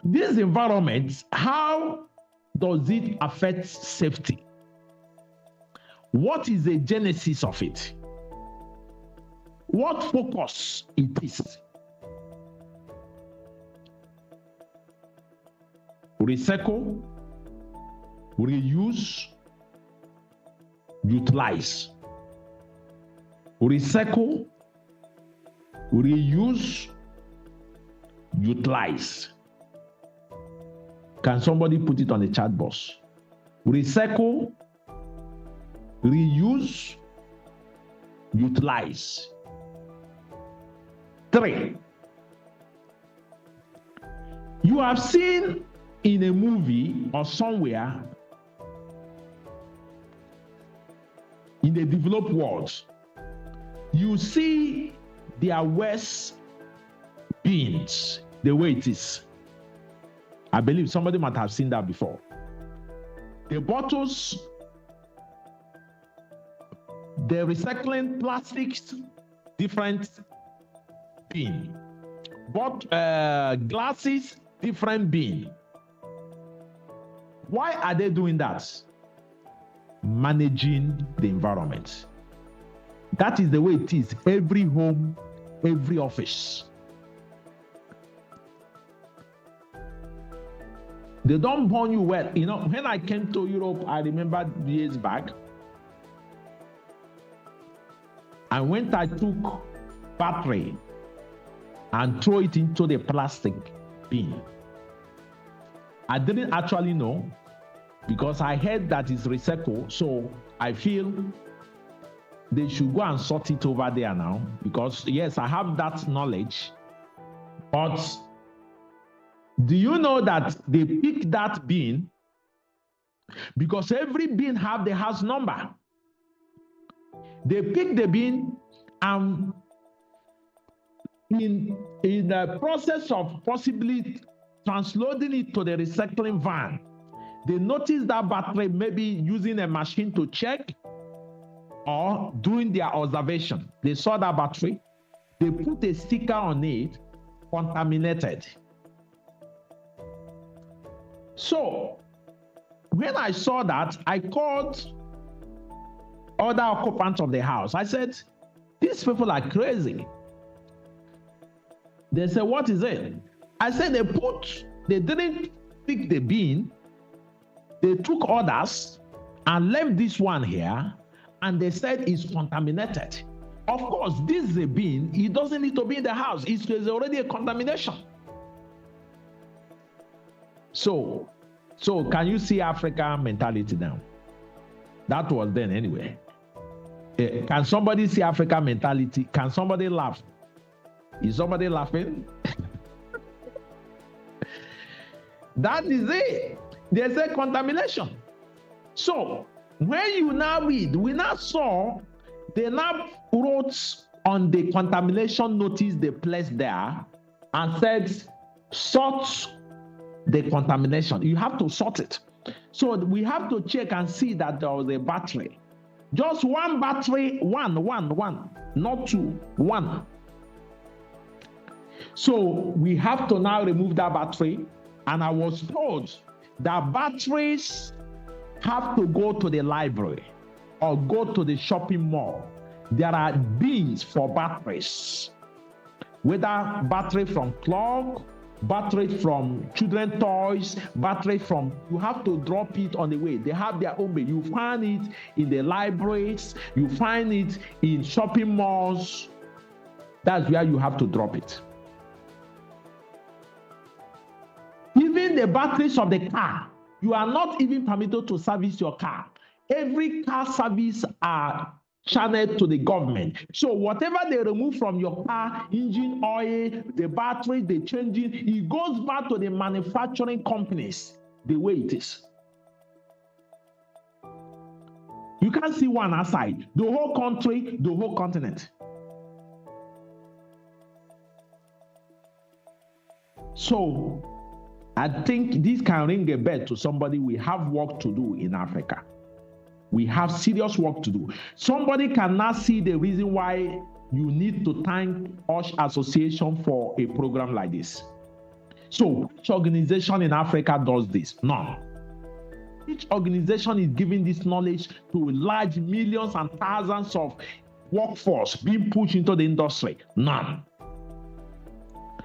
this environment, how does it affect safety? What is the genesis of it? What focus it is? Recycle, reuse, utilize. Recycle, reuse, utilize. Can somebody put it on the chat box? Recycle, reuse, utilize. 3. You have seen in a movie or somewhere in the developed world, you see their waste bins the way it is. I believe somebody might have seen that before. The bottles, the recycling plastics, different bin. But glasses, different bin. Why are they doing that? Managing the environment. That is the way it is. Every home, every office. They don't burn you well. You know, when I came to Europe, I remember years back, I took battery and throw it into the plastic bin. I didn't actually know because I heard that it's recycled, so I feel they should go and sort it over there now, because yes, I have that knowledge. But do you know that they pick that bin because every bin have the house number? They pick the bin, and in the process of possibly transloading it to the recycling van, they notice that battery, maybe using a machine to check or doing their observation. They saw that battery, they put a sticker on it, contaminated. So when I saw that, I called other occupants of the house. I said, these people are crazy. They said, what is it? I said, they didn't pick the bin. They took others and left this one here, and they said it's contaminated. Of course, this is a bin. It doesn't need to be in the house. It's already a contamination. So can you see African mentality now? That was then anyway. Can somebody see African mentality? Can somebody laugh? Is somebody laughing? That is it. There's a contamination. So when you now read, we now saw they now wrote on the contamination notice they placed there and said, sort the contamination. You have to sort it. So we have to check and see that there was a battery. Just one battery, one, not two, one. So we have to now remove that battery. And I was told that batteries have to go to the library. or go to the shopping mall, there are bins for batteries, whether battery from clock, battery from children toys, battery from, you have to drop it on the way. They have their own bin. You find it in the libraries, you find it in shopping malls. That's where you have to drop it. Even the batteries of the car, you are not even permitted to service your car. Every car service are channeled to the government. So whatever they remove from your car, engine oil, the battery, the changing, it goes back to the manufacturing companies the way it is. You can't see one outside. The whole country, the whole continent. So I think this can ring a bell to somebody. We have work to do in Africa. We have serious work to do. Somebody cannot see the reason why you need to thank OSHAssociation for a program like this. So which organization in Africa does this? None. Each organization is giving this knowledge to large millions and thousands of workforce being pushed into the industry. None.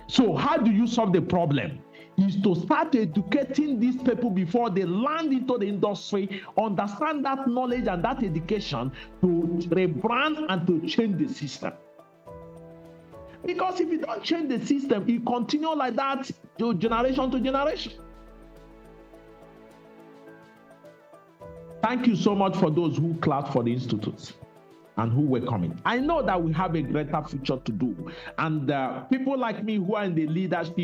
So how do you solve the problem? Is to start educating these people before they land into the industry, understand that knowledge and that education to rebrand and to change the system. Because if you don't change the system, it continues like that to generation. Thank you so much for those who clapped for the institutes and who were coming. I know that we have a greater future to do. And people like me who are in the leadership,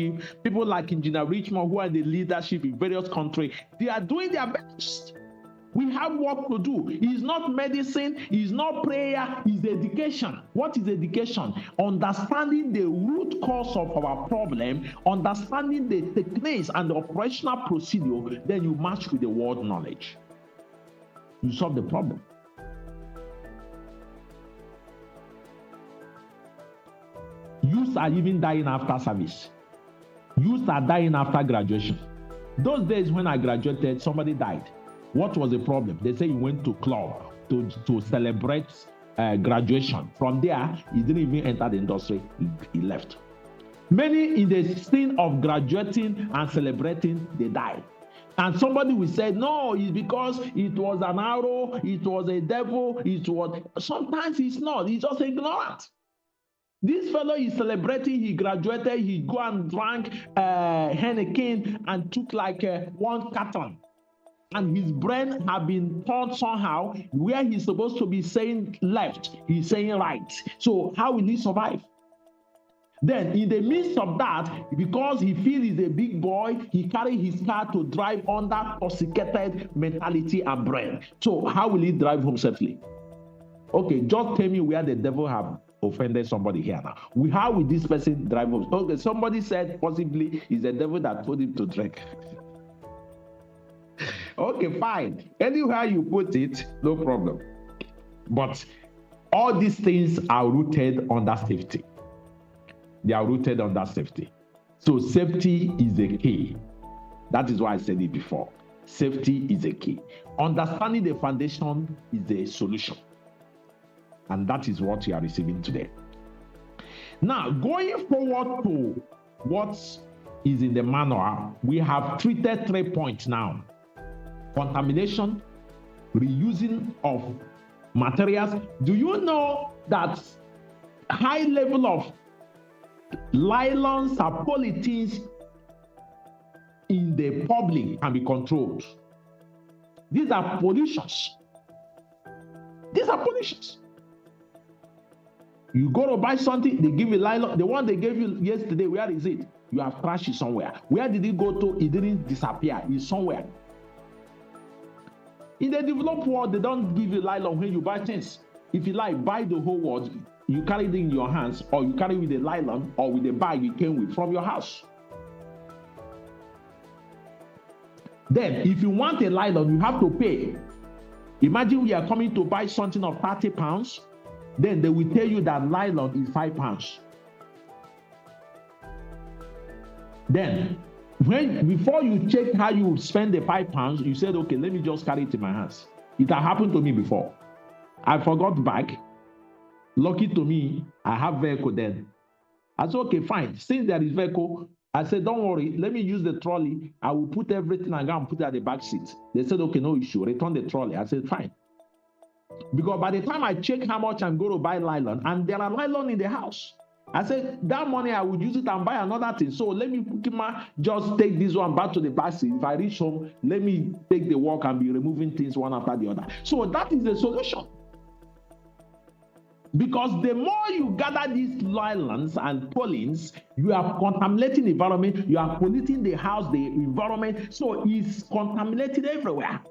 people like Engineer Richmond who are in the leadership in various countries, they are doing their best. We have work to do. It's not medicine, it's not prayer, it's education. What is education? Understanding the root cause of our problem, understanding the techniques and the operational procedure, then you match with the world knowledge. You solve the problem. Youths are even dying after service. Youths are dying after graduation. Those days when I graduated, somebody died. What was the problem? They say he went to club to celebrate graduation. From there, he didn't even enter the industry. He left. Many in the scene of graduating and celebrating, they died. And somebody will say, no, it's because it was an arrow, it was a devil, it was... Sometimes it's not. He's just ignorant. This fellow is celebrating, he graduated, he go and drank Henneken and took like one carton. And his brain have been turned somehow where he's supposed to be saying left, he's saying right. So how will he survive? Then in the midst of that, because he feels he's a big boy, he carry his car to drive under intoxicated mentality and brain. So how will he drive home safely? Okay, just tell me where the devil have offended somebody here now. How will this person drive home? Okay, somebody said possibly it's the devil that told him to drink. Okay, fine. Anywhere you put it, no problem. But all these things are rooted under safety. They are rooted under safety. So safety is the key. That is why I said it before. Safety is the key. Understanding the foundation is the solution. And that is what you are receiving today. Now, going forward to what is in the manual, we have treated 3 points now. Contamination, reusing of materials. Do you know that high level of nylons and polythenes in the public can be controlled? These are pollutions. These are pollutions. You go to buy something, they give you nylon. The one they gave you yesterday, where is it? You have trashed it somewhere. Where did it go to? It didn't disappear. It's somewhere. In the developed world, they don't give you nylon when you buy things. If you like, buy the whole world. You carry it in your hands, or you carry it with a nylon, or with a bag you came with from your house. Then, if you want a nylon, you have to pay. Imagine we are coming to buy something of 30 pounds. Then they will tell you that nylon is 5 pounds. Then, before you check how you spend the 5 pounds, you said, okay, let me just carry it in my hands. It has happened to me before. I forgot bag. Lucky to me, I have vehicle then. I said, okay, fine. Since there is vehicle, I said, don't worry, let me use the trolley. I will put everything and go and put it at the back seat. They said, okay, no issue. Return the trolley. I said, fine. Because by the time I check how much I'm going to buy nylon, and there are nylon in the house, I said, that money I would use it and buy another thing. So let me just take this one back to the back seat. If I reach home, let me take the walk and be removing things one after the other. So that is the solution. Because the more you gather these nylons and pollens, you are contaminating the environment, you are polluting the house, the environment, so it's contaminated everywhere.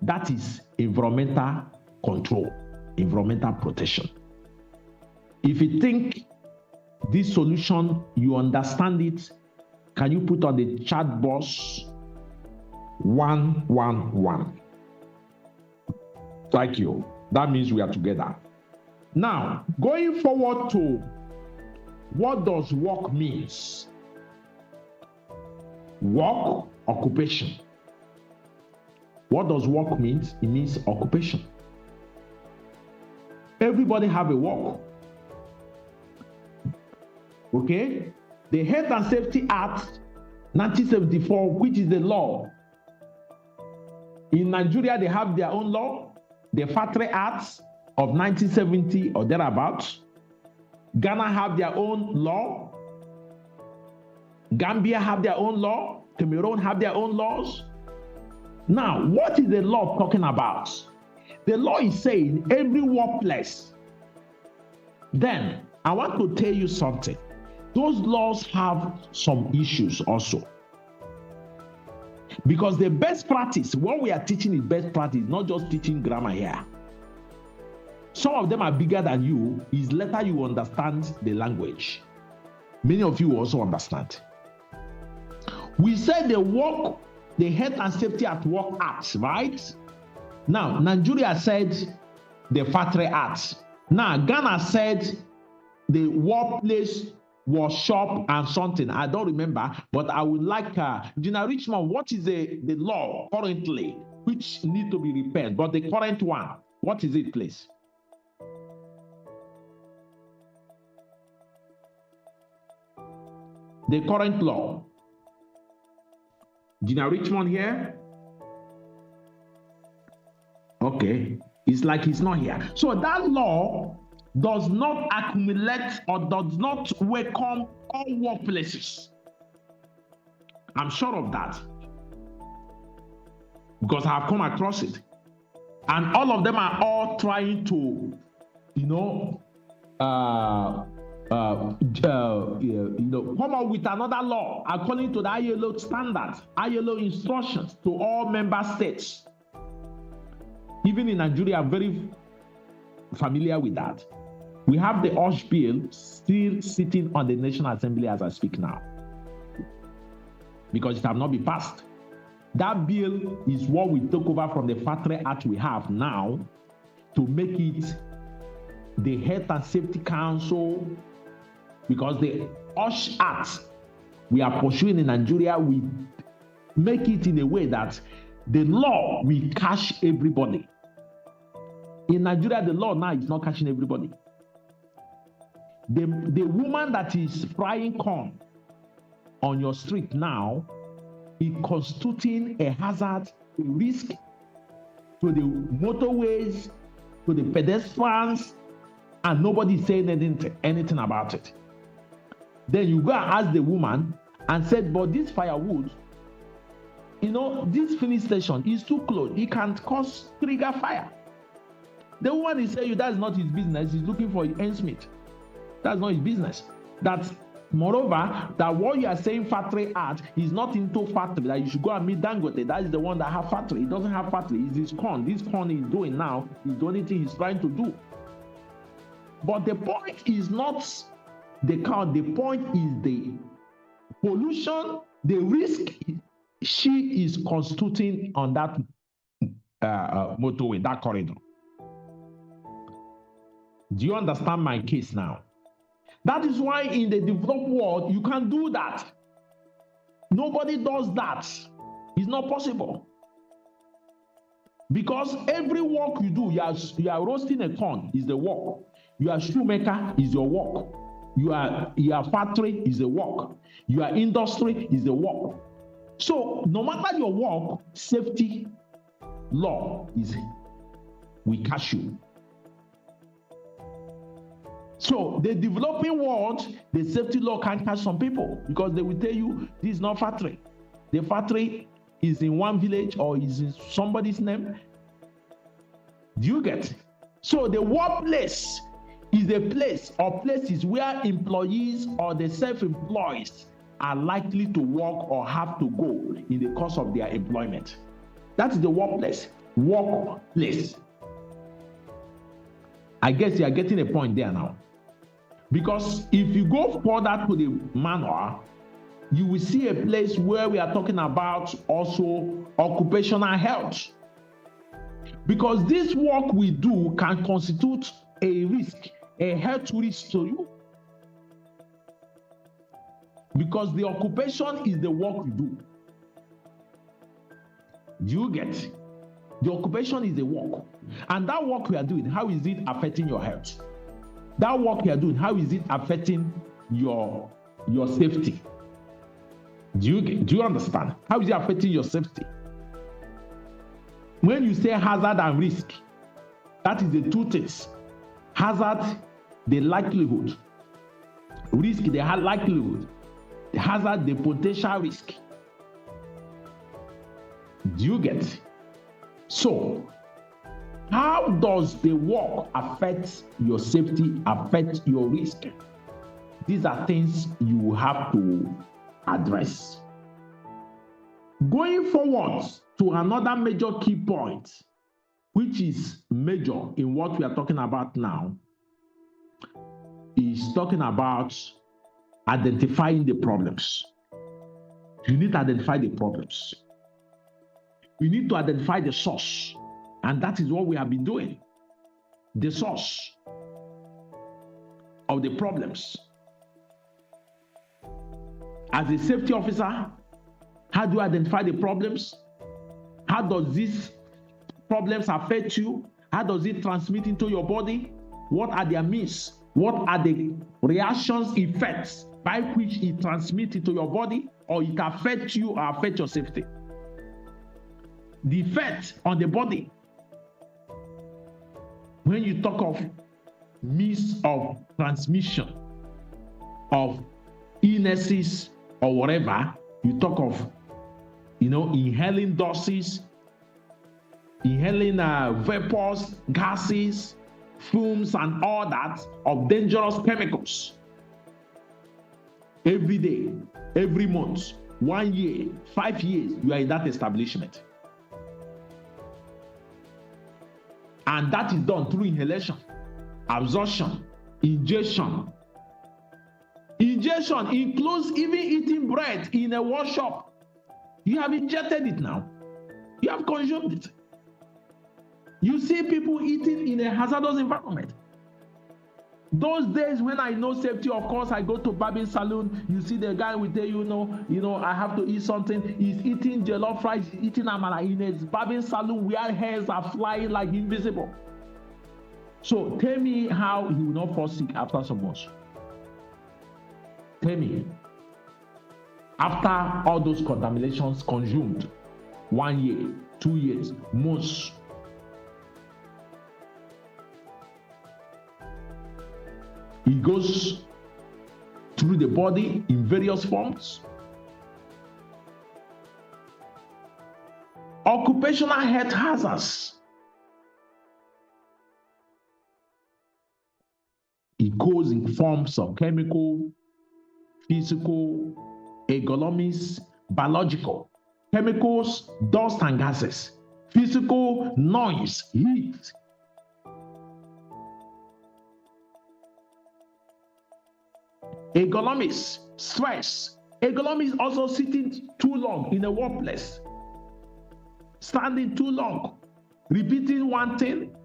That is environmental control, environmental protection. If you think this solution, you understand it, can you put on the chat box 111? Thank you. That means we are together. Now, going forward to what does work means? Work, occupation. What does work mean? It means occupation. Everybody have a work. Okay? The Health and Safety Act 1974, which is the law. In Nigeria, they have their own law. The Factory Acts of 1970 or thereabouts. Ghana have their own law. Gambia have their own law. Cameroon have their own laws. Now, what is the law talking about? The law is saying every workplace. Then, I want to tell you something. Those laws have some issues also. Because the best practice, what we are teaching is best practice, not just teaching grammar here. Some of them are bigger than you. It's later you understand the language. Many of you also understand. We said the Health and Safety at Work Act, right? Now, Nigeria said the Factory Act. Now, Ghana said the workplace workshop and something. I don't remember, but I would like Gina Richmond, what is the law currently which need to be repaired? But the current one, what is it, please? The current law. Gina Richmond here? Okay, it's like he's not here. So that law does not accumulate or does not welcome all workplaces. I'm sure of that because I have come across it. And all of them are all trying to, come up with another law according to the ILO standards, ILO instructions to all member states. Even in Nigeria, I'm very familiar with that. We have the OSH bill still sitting on the National Assembly as I speak now, because it has not been passed. That bill is what we took over from the Factory Act we have now to make it the Health and Safety Council, because the OSH Act we are pursuing in Nigeria, we make it in a way that the law will catch everybody. In Nigeria, the law now is not catching everybody. The woman that is frying corn on your street now is constituting a hazard, a risk to the motorways, to the pedestrians, and nobody is saying anything about it. Then you go and ask the woman and said, but this firewood, this filling station is too close. It can trigger fire. The woman is saying that's not his business. He's looking for ends meet. That's not his business. That's moreover, that what you are saying Factory Act is not into factory, that you should go and meet Dangote. That is the one that have factory. He doesn't have factory. It's his corn. This corn he's doing now is the only thing he's trying to do. But the point is not the corn. The point is the pollution, the risk she is constituting on that motorway, that corridor. Do you understand my case now? That is why in the developed world, you can't do that. Nobody does that. It's not possible. Because every work you do, you are roasting a corn is the work. You are shoemaker is your work. Your factory is the work. Your industry is the work. So no matter your work, safety law will catch you. So the developing world, the safety law can catch some people because they will tell you this is not factory. The factory is in one village or is in somebody's name. Do you get? So the workplace is a place or places where employees or the self-employed are likely to work or have to go in the course of their employment. That is the workplace. Workplace. I guess you are getting a point there now. Because if you go further to the manual, you will see a place where we are talking about also occupational health. Because this work we do can constitute a risk, a health risk to you. Because the occupation is the work you do. Do you get? The occupation is the work. And that work we are doing, how is it affecting your health? That work you are doing, how is it affecting your safety? Do you understand? How is it affecting your safety? When you say hazard and risk, that is the two things. Hazard, the likelihood. Risk, the likelihood. The hazard, the potential risk. Do you get? So, how does the work affect your safety, affect your risk? These are things you have to address. Going forward to another major key point, which is major in what we are talking about now, is talking about identifying the problems. You need to identify the problems. You need to identify the source. And that is what we have been doing. The source of the problems. As a safety officer, how do you identify the problems? How does these problems affect you? How does it transmit into your body? What are their means? What are the reactions, effects by which it transmits into your body, or it affects you or affects your safety? The effect on the body. When you talk of means of transmission of illnesses or whatever, you talk of, inhaling doses, inhaling vapors, gases, fumes, and all that of dangerous chemicals. Every day, every month, 1 year, 5 years, you are in that establishment. And that is done through inhalation, absorption, ingestion. Ingestion includes even eating bread in a workshop. You have injected it now. You have consumed it. You see people eating in a hazardous environment. Those days when I know safety, of course, I go to barbing salon. You see the guy will tell you, I have to eat something. He's eating jollof rice, he's eating amala in his barbing salon where hairs are flying like invisible. So tell me how he will not fall sick after so much. Tell me. After all those contaminations consumed, 1 year, 2 years, months. It goes through the body in various forms. Occupational health hazards. It goes in forms of chemical, physical, ergonomics, biological, chemicals, dust and gases, physical, noise, heat. Ergonomics, stress. Ergonomics also sitting too long in a workplace, standing too long, repeating one thing.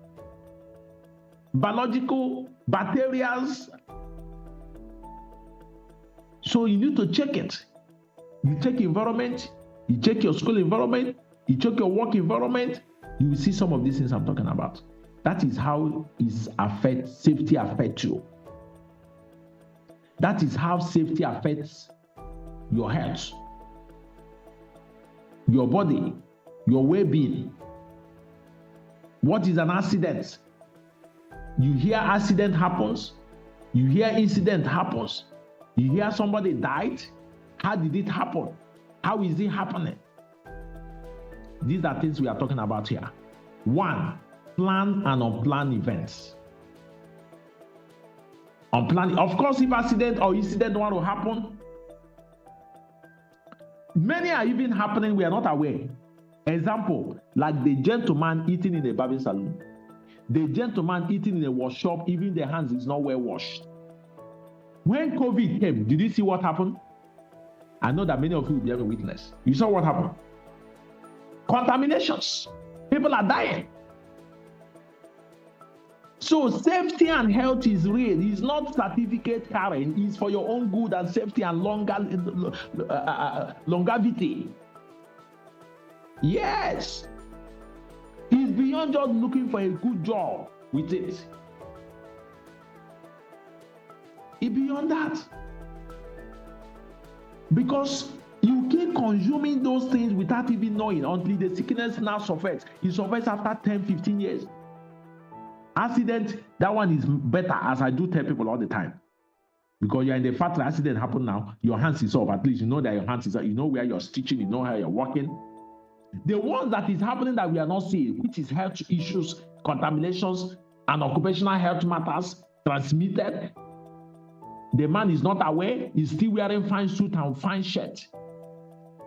Biological, bacteria. So you need to check it. You check environment, you check your school environment, you check your work environment, You will see some of these things I'm talking about. That is how safety affects you. That is how safety affects your health, your body, your well-being. What is an accident? You hear accident happens, you hear incident happens, you hear somebody died. How did it happen? How is it happening? These are things we are talking about here. 1, planned and unplanned events. Unplanned, of course, if accident or incident want to happen, many are even happening, we are not aware. Example, like the gentleman eating in a barbering salon. The gentleman eating in a wash shop, even the hands is not well washed. When COVID came, did you see what happened? I know that many of you will be able to witness. You saw what happened. Contaminations. People are dying. So safety and health is real. It's not certificate carrying. It's for your own good and safety and longevity. Yes. It's beyond just looking for a good job with it. It's beyond that. Because you keep consuming those things without even knowing until the sickness now suffers. It suffers after 10, 15 years. Accident, that one is better, as I do tell people all the time. Because you're in the factory, accident happened now, your hands is off. At least you know that your hands is off. You know where you're stitching, you know how you're working. The ones that is happening that we are not seeing, which is health issues, contaminations, and occupational health matters transmitted. The man is not aware, he's still wearing fine suit and fine shirt.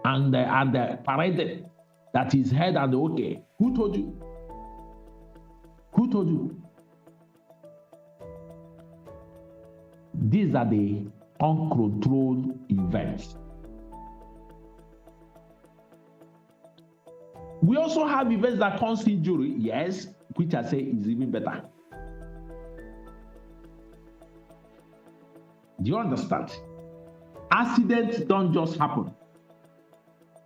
And paraded that his head and okay. Who told you? Who told you? These are the uncontrolled events. We also have events that cause injury, yes, which I say is even better. Do you understand? Accidents don't just happen.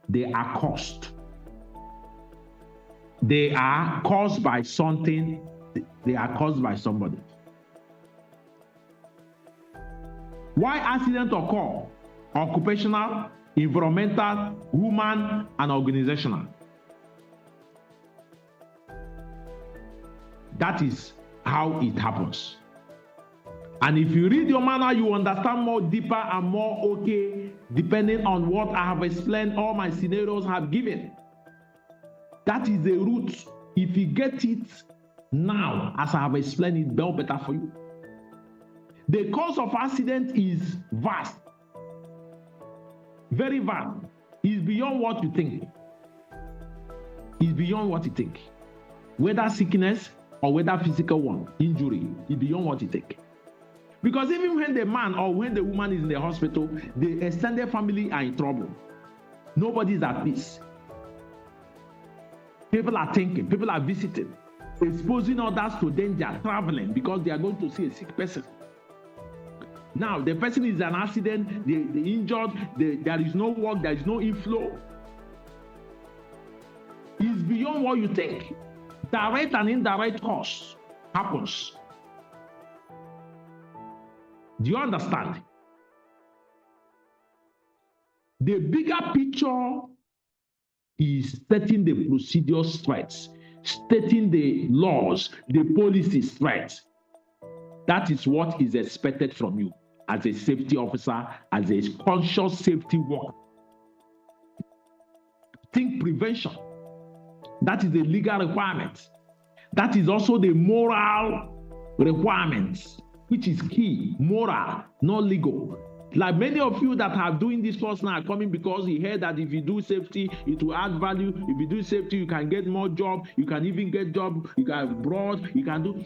They are caused. They are caused by something. They are caused by somebody. Why accidents occur? Occupational, environmental, human, and organizational. That is how it happens. And if you read your manual, you understand more deeper and more okay, depending on what I have explained, all my scenarios have given. That is the root. If you get it now, as I have explained it, better for you. The cause of accident is vast. Very vast. It's beyond what you think. It's beyond what you think. Whether sickness or whether physical one, injury, it's beyond what you think. Because even when the man or when the woman is in the hospital, the extended family are in trouble. Nobody is at peace. People are thinking, people are visiting, exposing others to danger, traveling because they are going to see a sick person. Now, the person is an accident, they injured, there is no work, there is no inflow. It's beyond what you think. Direct and indirect cause happens. Do you understand? The bigger picture is setting the procedure straight, stating the laws, the policies straight. That is what is expected from you as a safety officer, as a conscious safety worker. Think prevention. That is the legal requirement. That is also the moral requirements, which is key, moral, not legal. Like many of you that are doing this course now are coming because you heard that if you do safety, it will add value. If you do safety, you can get more job. You can even get job. You can abroad. You can do.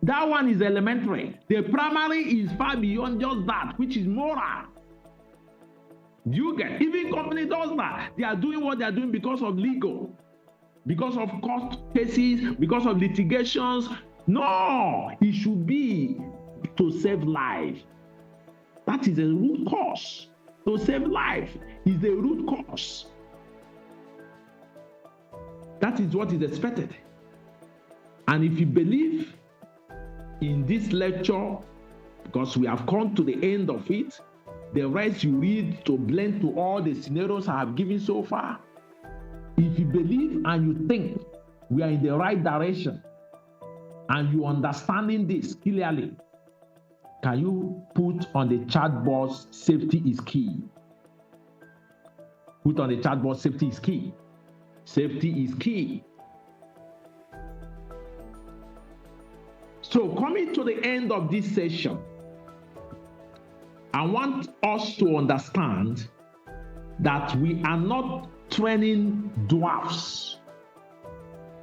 That one is elementary. The primary is far beyond just that, which is moral. You get. Even company does that. They are doing what they are doing because of legal, because of court cases, because of litigations. No, it should be to save life. That is a root cause. To save life is the root cause. That is what is expected. And if you believe in this lecture, because we have come to the end of it, the rest you read to blend to all the scenarios I have given so far. If you believe and you think we are in the right direction and you understanding this clearly, can you put on the chat box, safety is key? Put on the chat box, safety is key. Safety is key. So coming to the end of this session, I want us to understand that we are not training dwarfs.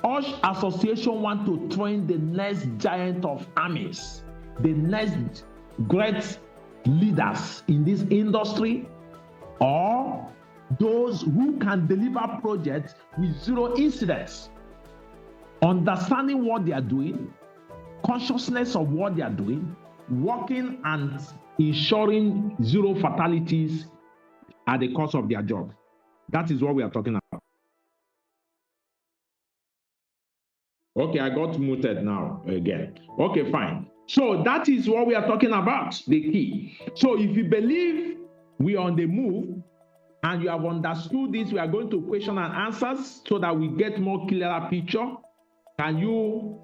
OSHAssociation want to train the next giant of armies, the next great leaders in this industry, or those who can deliver projects with zero incidents, understanding what they are doing, consciousness of what they are doing, working and ensuring zero fatalities at the course of their job. That is what we are talking about. Okay, I got muted now again. Okay, fine. So that is what we are talking about, the key. So if you believe we are on the move and you have understood this, we are going to question and answers so that we get more clearer picture. Can you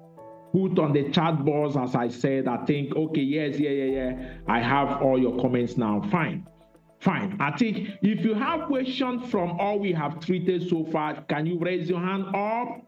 put on the chat box, as I said, I think, okay, yes, yeah. I have all your comments now. Fine. I think if you have questions from all we have treated so far, can you raise your hand up?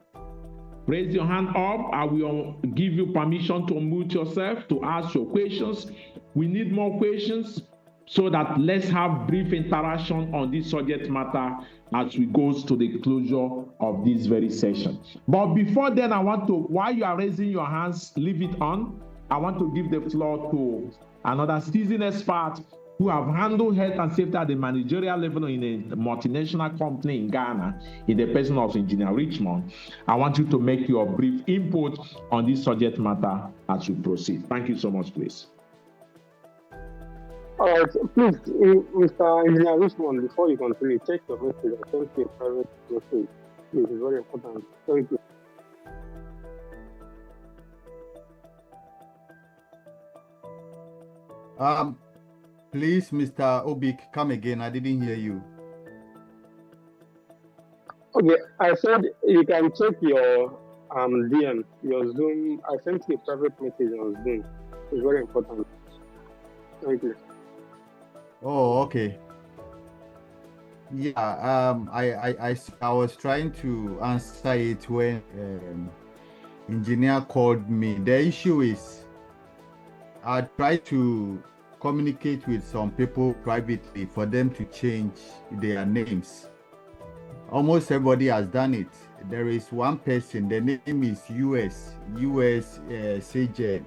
Raise your hand up. I will give you permission to unmute yourself to ask your questions. We need more questions so that let's have brief interaction on this subject matter as we go to the closure of this very session. But before then, I want to, while you are raising your hands, leave it on. I want to give the floor to another seasoned expert who have handled health and safety at the managerial level in a multinational company in Ghana, in the person of Engineer Richmond. I want you to make your brief input on this subject matter as we proceed. Thank you so much, please. All right, please, Mr. Engineer Richmond, before you continue, check your message and send me a private message. Please, it's very important. Thank you. Please, Mr. Obik, come again. I didn't hear you. Okay, I said you can check your DM, your Zoom. I sent you a private message on Zoom. It's very important. Thank you. Oh, okay. Yeah, I was trying to answer it when engineer called me. The issue is I tried to communicate with some people privately for them to change their names. Almost everybody has done it. There is one person, the name is US Sejen.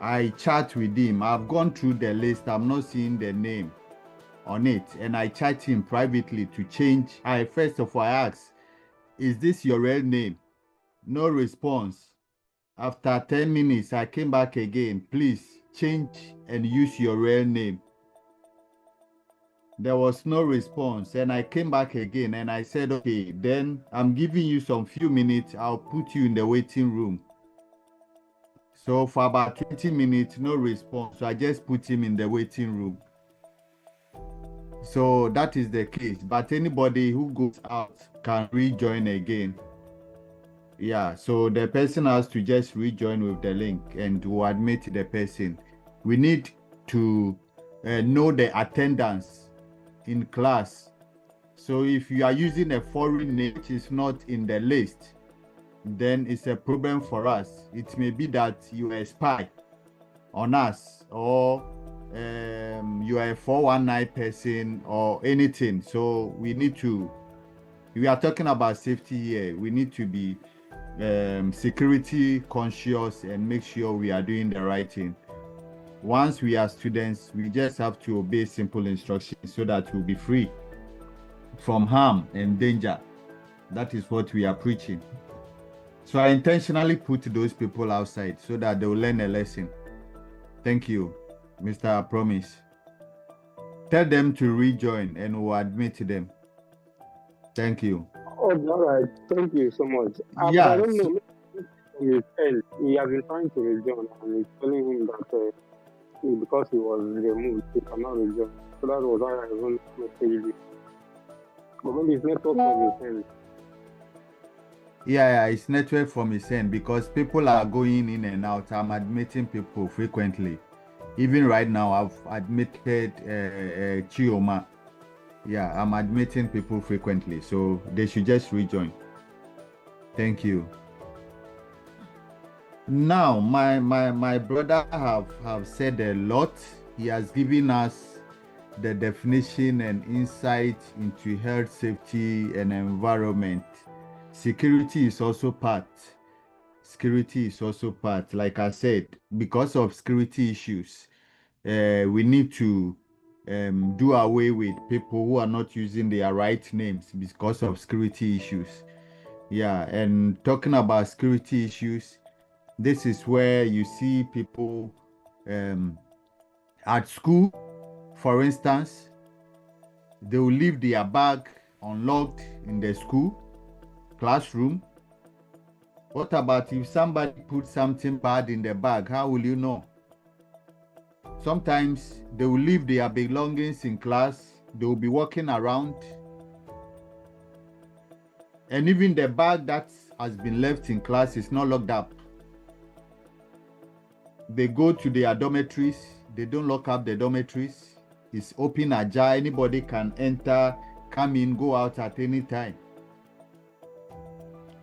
I chat with him. I've gone through the list. I'm not seeing the name on it. And I chat him privately to change. I first of all asked, is this your real name? No response. After 10 minutes, I came back again. Please change and use your real name. There was no response. And I came back again and I said, okay, then I'm giving you some few minutes. I'll put you in the waiting room. So for about 20 minutes, no response. So I just put him in the waiting room. So that is the case. But anybody who goes out can rejoin again. Yeah, so the person has to just rejoin with the link and we'll admit the person. We need to know the attendance in class. So if you are using a foreign name which is not in the list, then it's a problem for us. It may be that you are a spy on us, or you are a 419 person or anything. So we are talking about safety here. We need to be security conscious and make sure we are doing the right thing. Once we are students, we just have to obey simple instructions so that we'll be free from harm and danger. That is what we are preaching. So I intentionally put those people outside so that they will learn a lesson. Thank you, Mr. Promise. Tell them to rejoin and we'll admit them. Thank you. Oh, all right. Thank you so much. But I Yeah, don't so, know. Maybe from his end, he has been trying to rejoin, and he's telling him that because he was removed, he cannot rejoin. So that was why I even messaged you. But maybe it's network from his end. yeah, it's network from his end because people are going in and out. I'm admitting people frequently. Even right now, I've admitted Chioma. Yeah, I'm admitting people frequently, so they should just rejoin. Thank you. Now, my brother have said a lot. He has given us the definition and insight into health, safety, and environment. Security is also part. Security is also part. Like I said, because of security issues, we need to do away with people who are not using their right names because of security issues. Yeah, and talking about security issues, this is where you see people at school, for instance, they will leave their bag unlocked in the school classroom. What about if somebody puts something bad in the bag? How will you know? Sometimes they will leave their belongings in class. They will be walking around. And even the bag that has been left in class is not locked up. They go to their dormitories. They don't lock up the dormitories. It's open ajar. Anybody can enter, come in, go out at any time.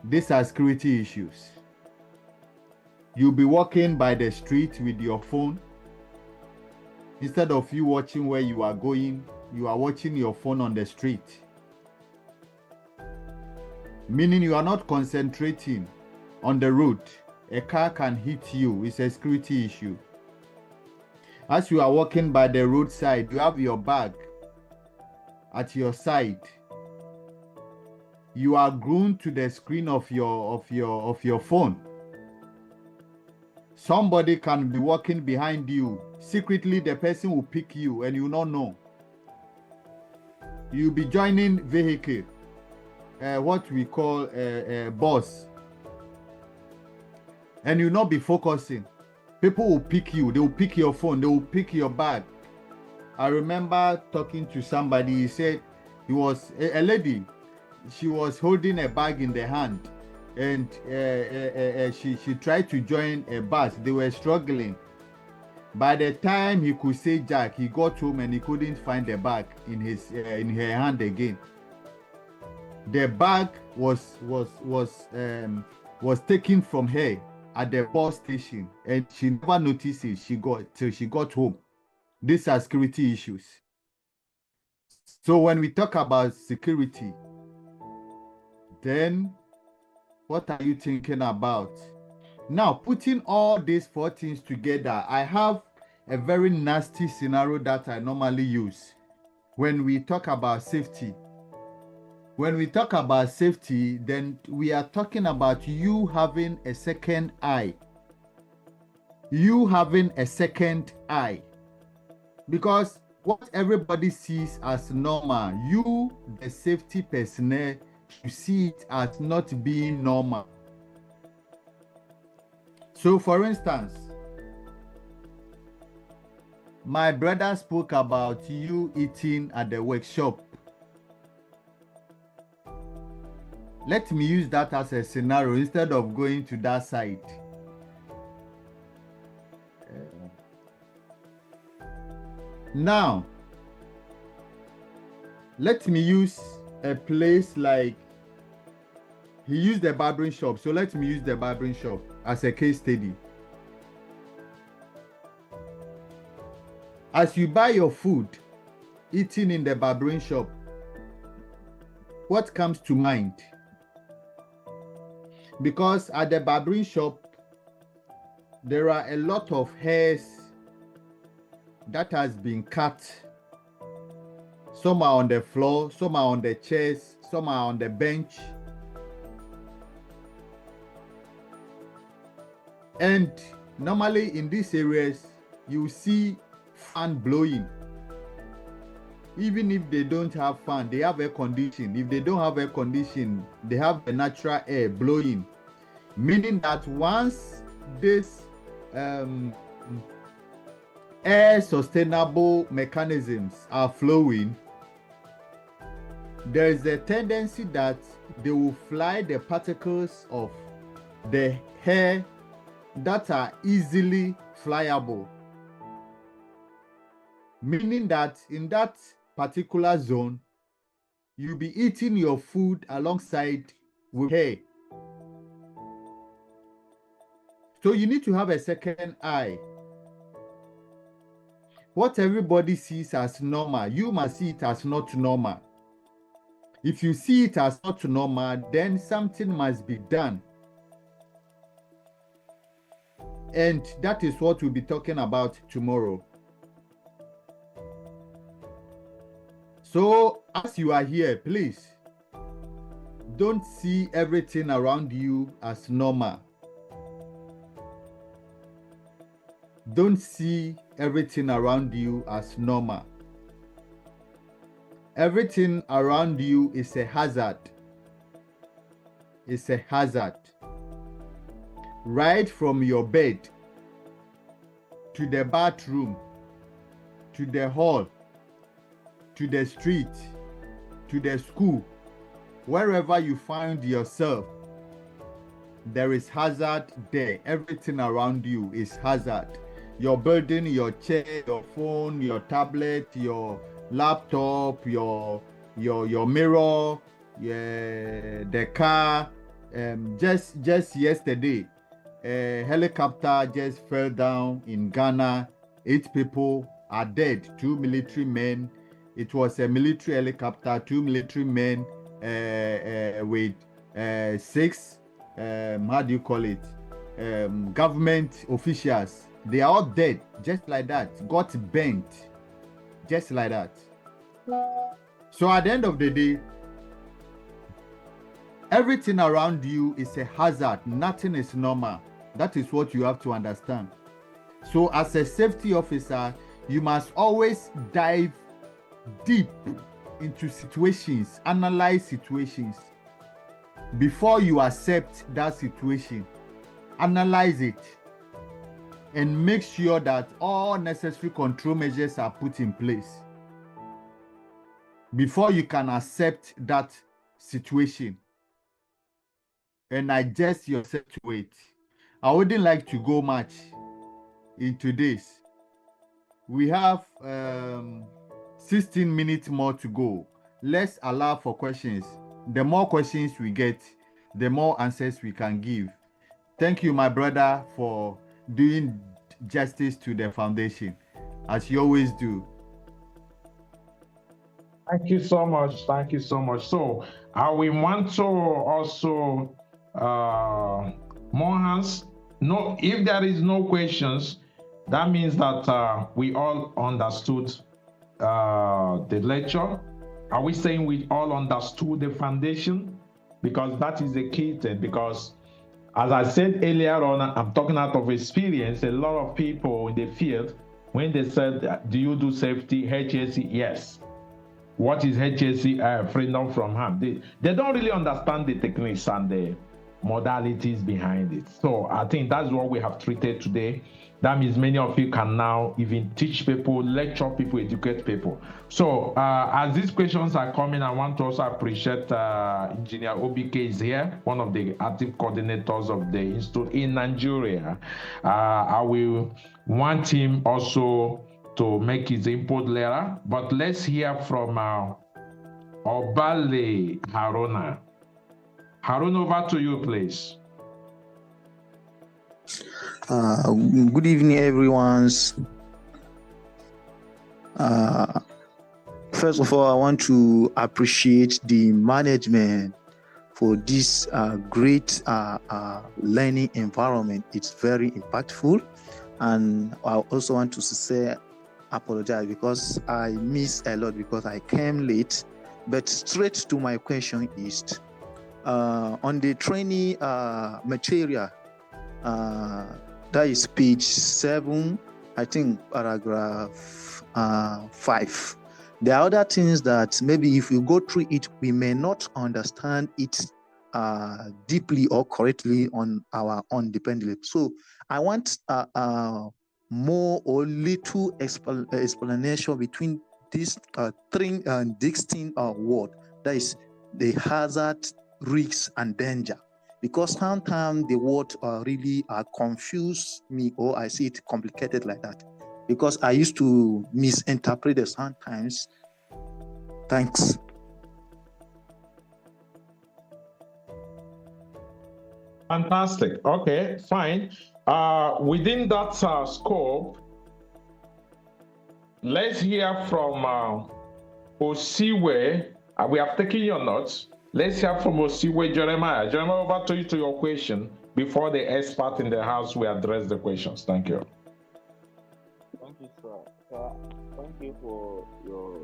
These are security issues. You'll be walking by the street with your phone. Instead of you watching where you are going, you are watching your phone on the street. Meaning you are not concentrating on the road. A car can hit you. It's a security issue. As you are walking by the roadside, you have your bag at your side. You are glued to the screen of your phone. Somebody can be walking behind you. Secretly, the person will pick you and you will not know. You'll be joining vehicle, what we call a bus, and you'll not be focusing. People will pick you. They will pick your phone. They will pick your bag. I remember talking to somebody. He said he was a lady. She was holding a bag in the hand, and she tried to join a bus. They were struggling. By the time he could say Jack, he got home and he couldn't find the bag in her hand again. The bag was taken from her at the bus station, and she never noticed it till she got home. These are security issues. So when we talk about security, then what are you thinking about? Now, putting all these four things together, I have a very nasty scenario that I normally use when we talk about safety. When we talk about safety, then we are talking about you having a second eye. You having a second eye. Because what everybody sees as normal, you, the safety personnel, you see it as not being normal. So, for instance, my brother spoke about you eating at the workshop. Let me use that as a scenario instead of going to that side. Now, let me use a place like he used the barbering shop. So let me use the barbering shop as a case study. As you buy your food, eating in the barbering shop, what comes to mind? Because at the barbering shop, there are a lot of hairs that has been cut. Some are on the floor, some are on the chairs, some are on the bench. And normally in these areas, you see fan blowing. Even if they don't have fan, they have air condition. If they don't have air condition, they have the natural air blowing. Meaning that once this air sustainable mechanisms are flowing, there is a tendency that they will fly the particles of the air that are easily flyable. Meaning that in that particular zone, you'll be eating your food alongside with air. So you need to have a second eye. What everybody sees as normal, you must see it as not normal. If you see it as not normal, then something must be done. And that is what we'll be talking about tomorrow. So as you are here, please don't see everything around you as normal. Don't see everything around you as normal. Everything around you is a hazard. It's a hazard. Right from your bed to the bathroom, to the hall, to the street, to the school, wherever you find yourself, there is hazard there. Everything around you is hazard. Your building, your chair, your phone, your tablet, your laptop, your mirror, the car. Just yesterday, a helicopter just fell down in Ghana. 8 people are dead. 2 military men. It was a military helicopter. 2 military men with 6 how do you call it? Government officials. They are all dead, just like that. Got bent, just like that. So at the end of the day, everything around you is a hazard. Nothing is normal. That is what you have to understand. So as a safety officer, you must always dive deep into situations, analyze situations. Before you accept that situation, analyze it and make sure that all necessary control measures are put in place before you can accept that situation and adjust yourself to it. I wouldn't like to go much into this. We have 16 minutes more to go. Let's allow for questions. The more questions we get, the more answers we can give. Thank you, my brother, for doing justice to the foundation, as you always do. Thank you so much. Thank you so much. So we want to also more hands. No, if there is no questions, that means that we all understood the lecture. Are we saying we all understood the foundation? Because that is the key thing. Because as I said earlier on, I'm talking out of experience. A lot of people in the field, when they said, "Do you do safety, HSE?" Yes. What is HSE? Freedom from harm. They don't really understand the techniques and the modalities behind it. So I think that's what we have treated today. That means many of you can now even teach people, lecture people, educate people. So as these questions are coming, I want to also appreciate Engineer OBK is here, one of the active coordinators of the institute in Nigeria. I will want him also to make his input later, but let's hear from Obale Haruna. Harun, over to you, please. Good evening, everyone. First of all, I want to appreciate the management for this great learning environment. It's very impactful. And I also want to say apologize because I missed a lot because I came late. But straight to my question is, on the training material, that is page 7, I think paragraph 5. There are other things that maybe if we go through it, we may not understand it deeply or correctly on our own dependently. So I want more or little explanation between these three distinct words. That is the hazard, risks, and danger. Because sometimes the word really confuse me, or I see it complicated like that. Because I used to misinterpret it sometimes. Thanks. Fantastic. Okay, fine. Within that scope, let's hear from Osiwe. We have taken your notes. Let's hear from Osiwe Jeremiah. Jeremiah, over to you to your question before the expert in the house will address the questions. Thank you. Thank you, sir. Sir, thank you for your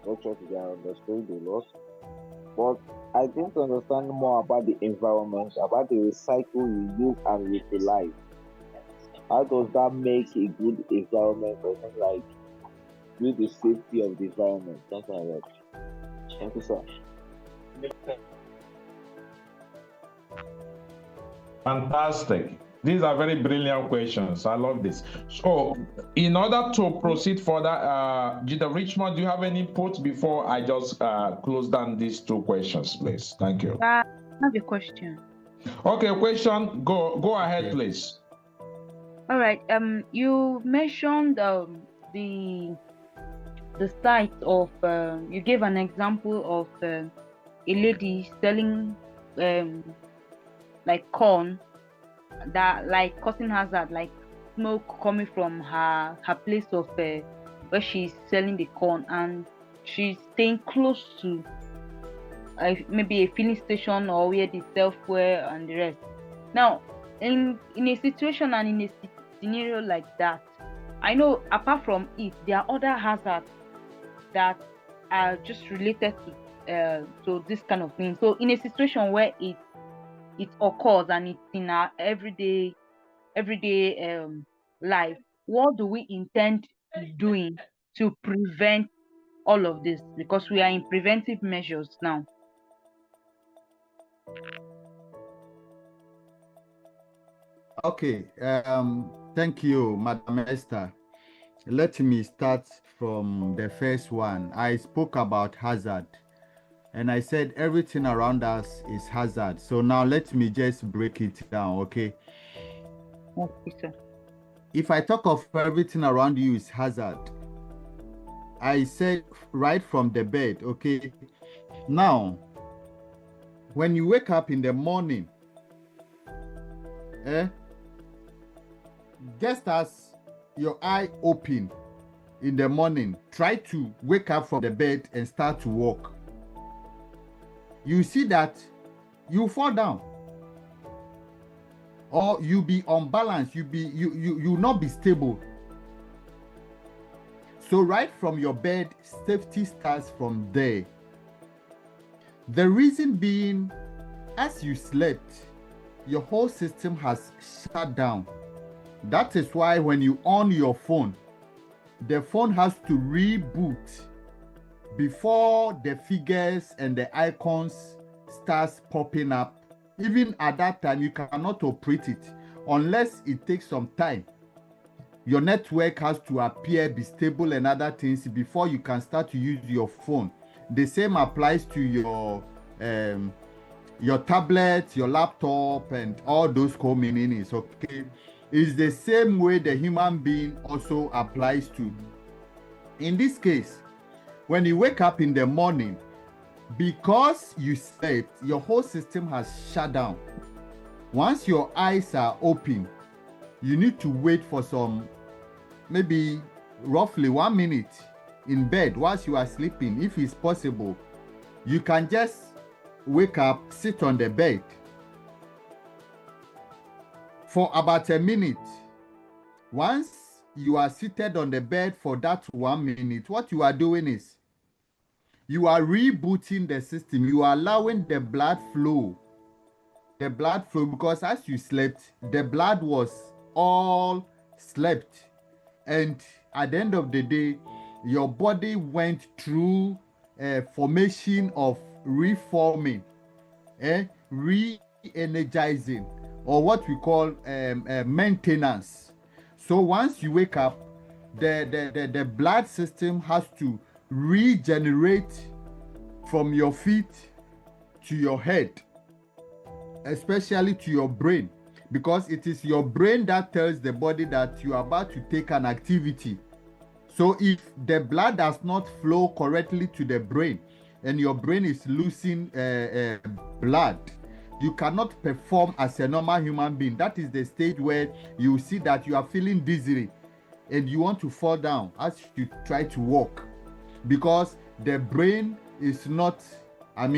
lecture today. I understood a lot. But I didn't understand more about the environment, about the recycle, reuse, and reutilize. How does that make a good environment, or something like with the safety of the environment? Something like that. Thank you, sir. Fantastic. These are very brilliant questions. I love this. So, in order to proceed further, Jida Richmond, do you have any input before I just close down these two questions, please? Thank you. I have a question. Okay, question. Go ahead, please. All right. You mentioned the site of. You gave an example of a lady selling like corn, that like causing hazard, like smoke coming from her place of where she's selling the corn, and she's staying close to maybe a filling station or where they sell fuel and the rest. Now, in a situation and in a scenario like that, I know apart from it, there are other hazards that are just related to this kind of thing. So in a situation where it occurs and it's in our everyday life, what do we intend doing to prevent all of this? Because we are in preventive measures now. Okay, thank you, Madam Esther. Let me start from the first one. I spoke about hazard, and I said everything around us is hazard. So now let me just break it down, okay? Okay, sir. If I talk of everything around you is hazard, I said right from the bed, okay? Now, when you wake up in the morning, just as your eye open in the morning, try to wake up from the bed and start to walk. You see that you fall down, or you be unbalanced, you not be stable. So right from your bed, safety starts from there. The reason being, as you slept, your whole system has shut down. That is why when you on your phone, the phone has to reboot before the figures and the icons starts popping up. Even at that time, you cannot operate it unless it takes some time. Your network has to appear, be stable and other things before you can start to use your phone. The same applies to your tablet, your laptop, and all those co-meanings, okay? It's the same way the human being also applies to. In this case, when you wake up in the morning, because you slept, your whole system has shut down. Once your eyes are open, you need to wait for some, maybe roughly 1 minute in bed whilst you are sleeping. If it's possible, you can just wake up, sit on the bed for about a minute. Once you are seated on the bed for that 1 minute, what you are doing is you are rebooting the system. You are allowing the blood flow. Because as you slept, the blood was all slept. And at the end of the day, your body went through a formation of reforming, re-energizing, or what we call maintenance. So once you wake up, the blood system has to regenerate from your feet to your head, especially to your brain, because it is your brain that tells the body that you are about to take an activity. So if the blood does not flow correctly to the brain and your brain is losing blood, you cannot perform as a normal human being. That is the stage where you see that you are feeling dizzy and you want to fall down as you try to walk, because the brain is not, how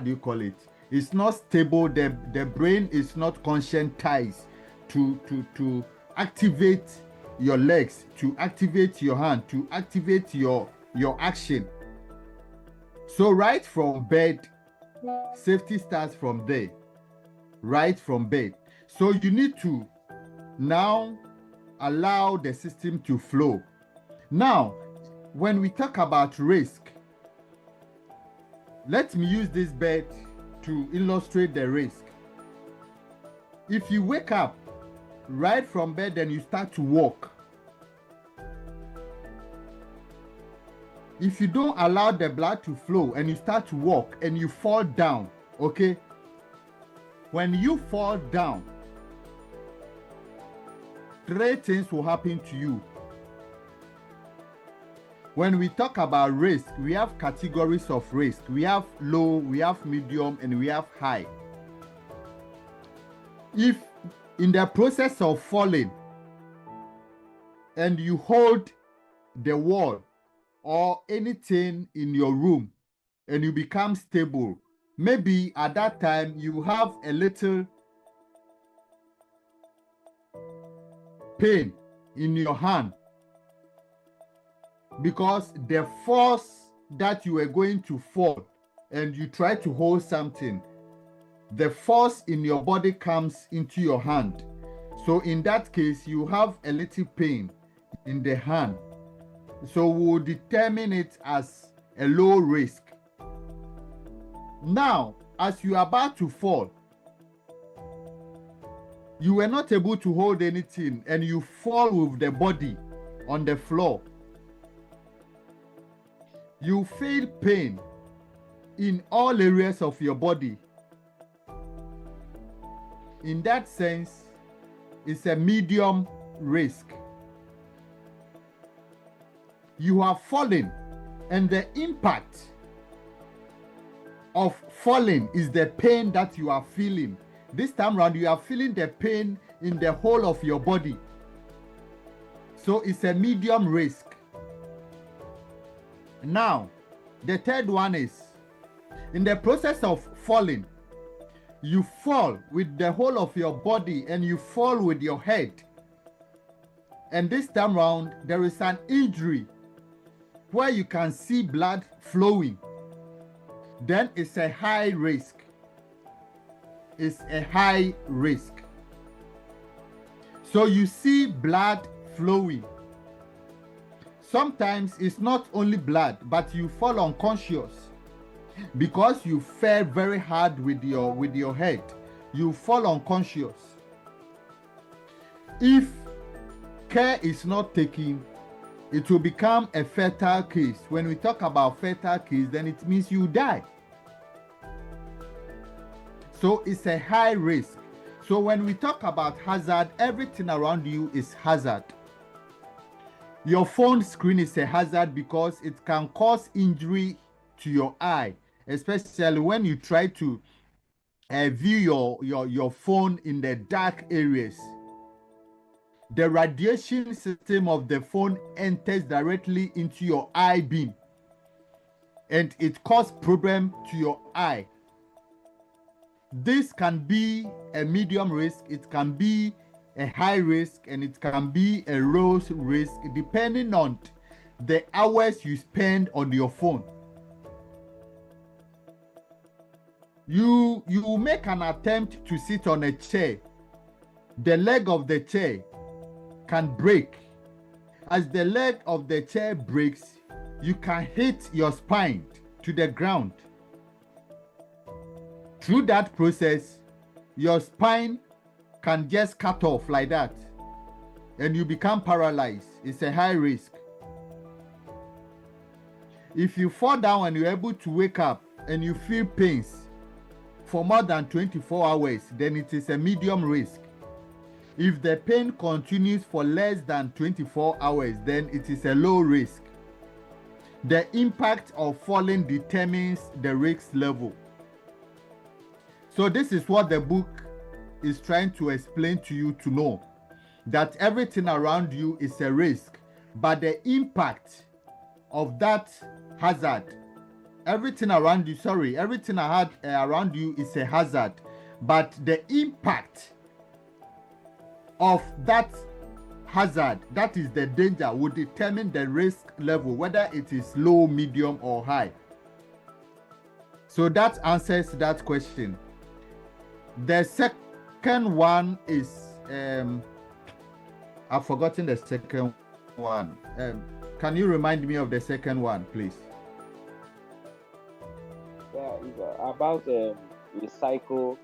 do you call it? It's not stable. The brain is not conscientized to activate your legs, to activate your hand, to activate your action. So right from bed, safety starts from there. Right from bed. So you need to now allow the system to flow. Now, when we talk about risk, let me use this bed to illustrate the risk. If you wake up right from bed and you start to walk, if you don't allow the blood to flow and you start to walk and you fall down, okay? When you fall down, 3 things will happen to you. When we talk about risk, we have categories of risk. We have low, we have medium, and we have high. If in the process of falling and you hold the wall or anything in your room and you become stable, maybe at that time you have a little pain in your hand, because the force that you were going to fall and you try to hold something, the force in your body comes into your hand. So in that case, you have a little pain in the hand. So we'll determine it as a low risk. Now, as you are about to fall, you were not able to hold anything and you fall with the body on the floor. You feel pain in all areas of your body. In that sense, it's a medium risk. You have fallen, and the impact of falling is the pain that you are feeling. This time around, you are feeling the pain in the whole of your body. So it's a medium risk. Now, the third one is, in the process of falling, you fall with the whole of your body and you fall with your head. And this time around, there is an injury where you can see blood flowing. Then it's a high risk. It's a high risk. So you see blood flowing. Sometimes it's not only blood, but you fall unconscious because you fell very hard with your head. You fall unconscious. If care is not taken, it will become a fatal case. When we talk about fatal case, then it means you die. So it's a high risk. So when we talk about hazard, everything around you is hazard. Your phone screen is a hazard because it can cause injury to your eye, especially when you try to view your phone in the dark areas. The radiation system of the phone enters directly into your eye beam, and it causes problem to your eye. This can be a medium risk, it can be a high risk, and it can be a low risk depending on the hours you spend on your phone. You make an attempt to sit on a chair. The leg of the chair can break. As the leg of the chair breaks, you can hit your spine to the ground. Through that process, your spine can just cut off like that, and you become paralyzed. It's a high risk. If you fall down and you're able to wake up and you feel pains for more than 24 hours, then it is a medium risk. If the pain continues for less than 24 hours, then it is a low risk. The impact of falling determines the risk level. So this is what the book is trying to explain to you to know, that everything around you is a risk, but the impact of that hazard, everything around you is a hazard, but the impact of that hazard, that is the danger, will determine the risk level, whether it is low, medium, or high. So that answers that question. The second one is I've forgotten the second one. Can you remind me of the second one, please? Yeah, it's about recycle,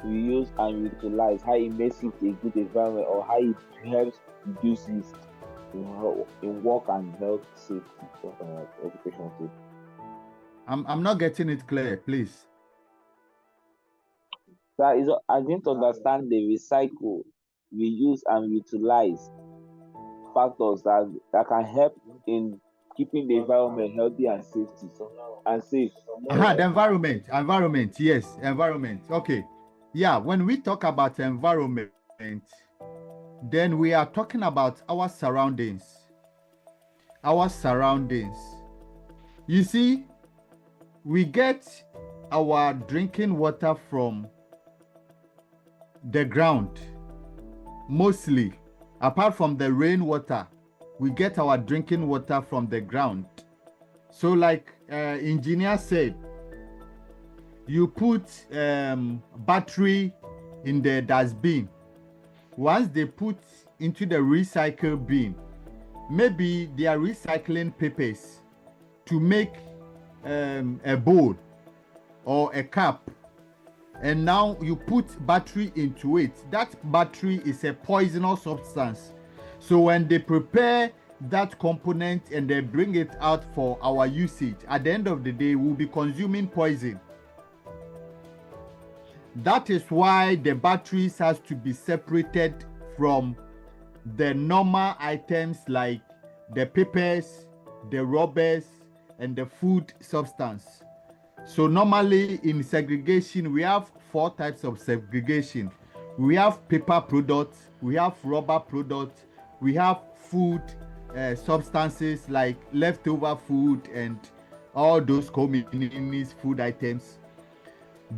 reuse, and utilize. How it makes it a good environment, or how it helps reduce risk in work and health safety, occupational safety. I'm not getting it clear, please. That is, I didn't understand the recycle, reuse, and utilize factors that can help in keeping the environment healthy and safe. The environment, yes, environment. Okay, yeah. When we talk about environment, then we are talking about our surroundings. Our surroundings. You see, we get our drinking water from the ground, mostly. Apart from the rainwater, we get our drinking water from the ground. So like engineer said, you put battery in the dustbin. Once they put into the recycle bin, maybe they are recycling papers to make a bowl or a cup, and now you put battery into it. That battery is a poisonous substance. So when they prepare that component and they bring it out for our usage, at the end of the day, we'll be consuming poison. That is why the batteries has to be separated from the normal items like the papers, the rubbers, and the food substance. So normally in segregation, we have 4 types of segregation. We have paper products, we have rubber products, we have food substances like leftover food and all those communities food items.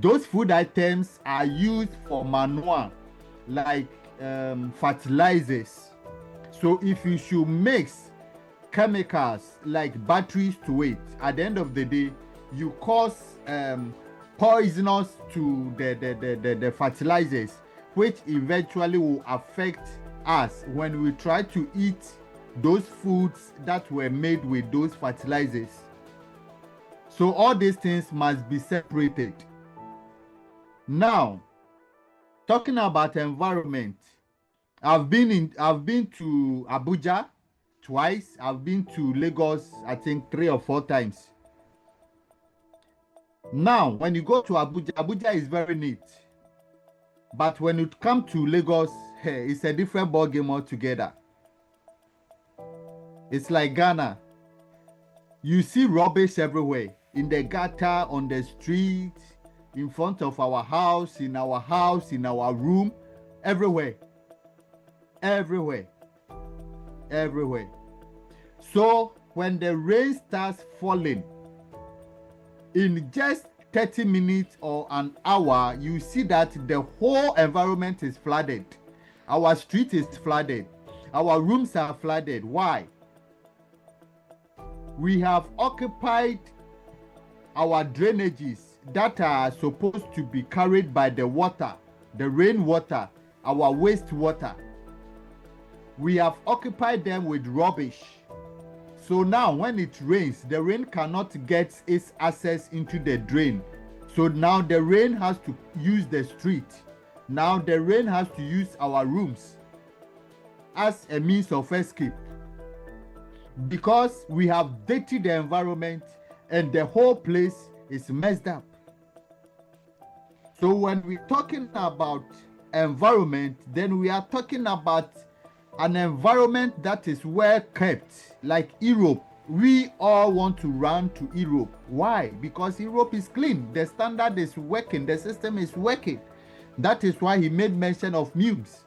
Those food items are used for manure, like fertilizers. So if you should mix chemicals like batteries to it, at the end of the day, you cause poisonous to the fertilizers, which eventually will affect us when we try to eat those foods that were made with those fertilizers. So all these things must be separated. Now, talking about environment, I've been to Abuja twice. I've been to Lagos, I think 3 or 4 times. Now, when you go to Abuja, Abuja is very neat. But when you come to Lagos, it's a different ballgame altogether. It's like Ghana. You see rubbish everywhere, in the gutter, on the street, in front of our house, in our room, everywhere. Everywhere. Everywhere. So when the rain starts falling, in just 30 minutes or an hour, you see that the whole environment is flooded. Our street is flooded. Our rooms are flooded. Why? We have occupied our drainages that are supposed to be carried by the water, the rainwater, our wastewater. we have occupied them with rubbish. So now when it rains, the rain cannot get its access into the drain. So now the rain has to use the street. Now the rain has to use our rooms as a means of escape, because we have dirtied the environment and the whole place is messed up. So when we're talking about environment, then we are talking about an environment that is well kept, like Europe. We all want to run to Europe. Why? Because Europe is clean. The standard is working. The system is working. That is why he made mention of MUMS.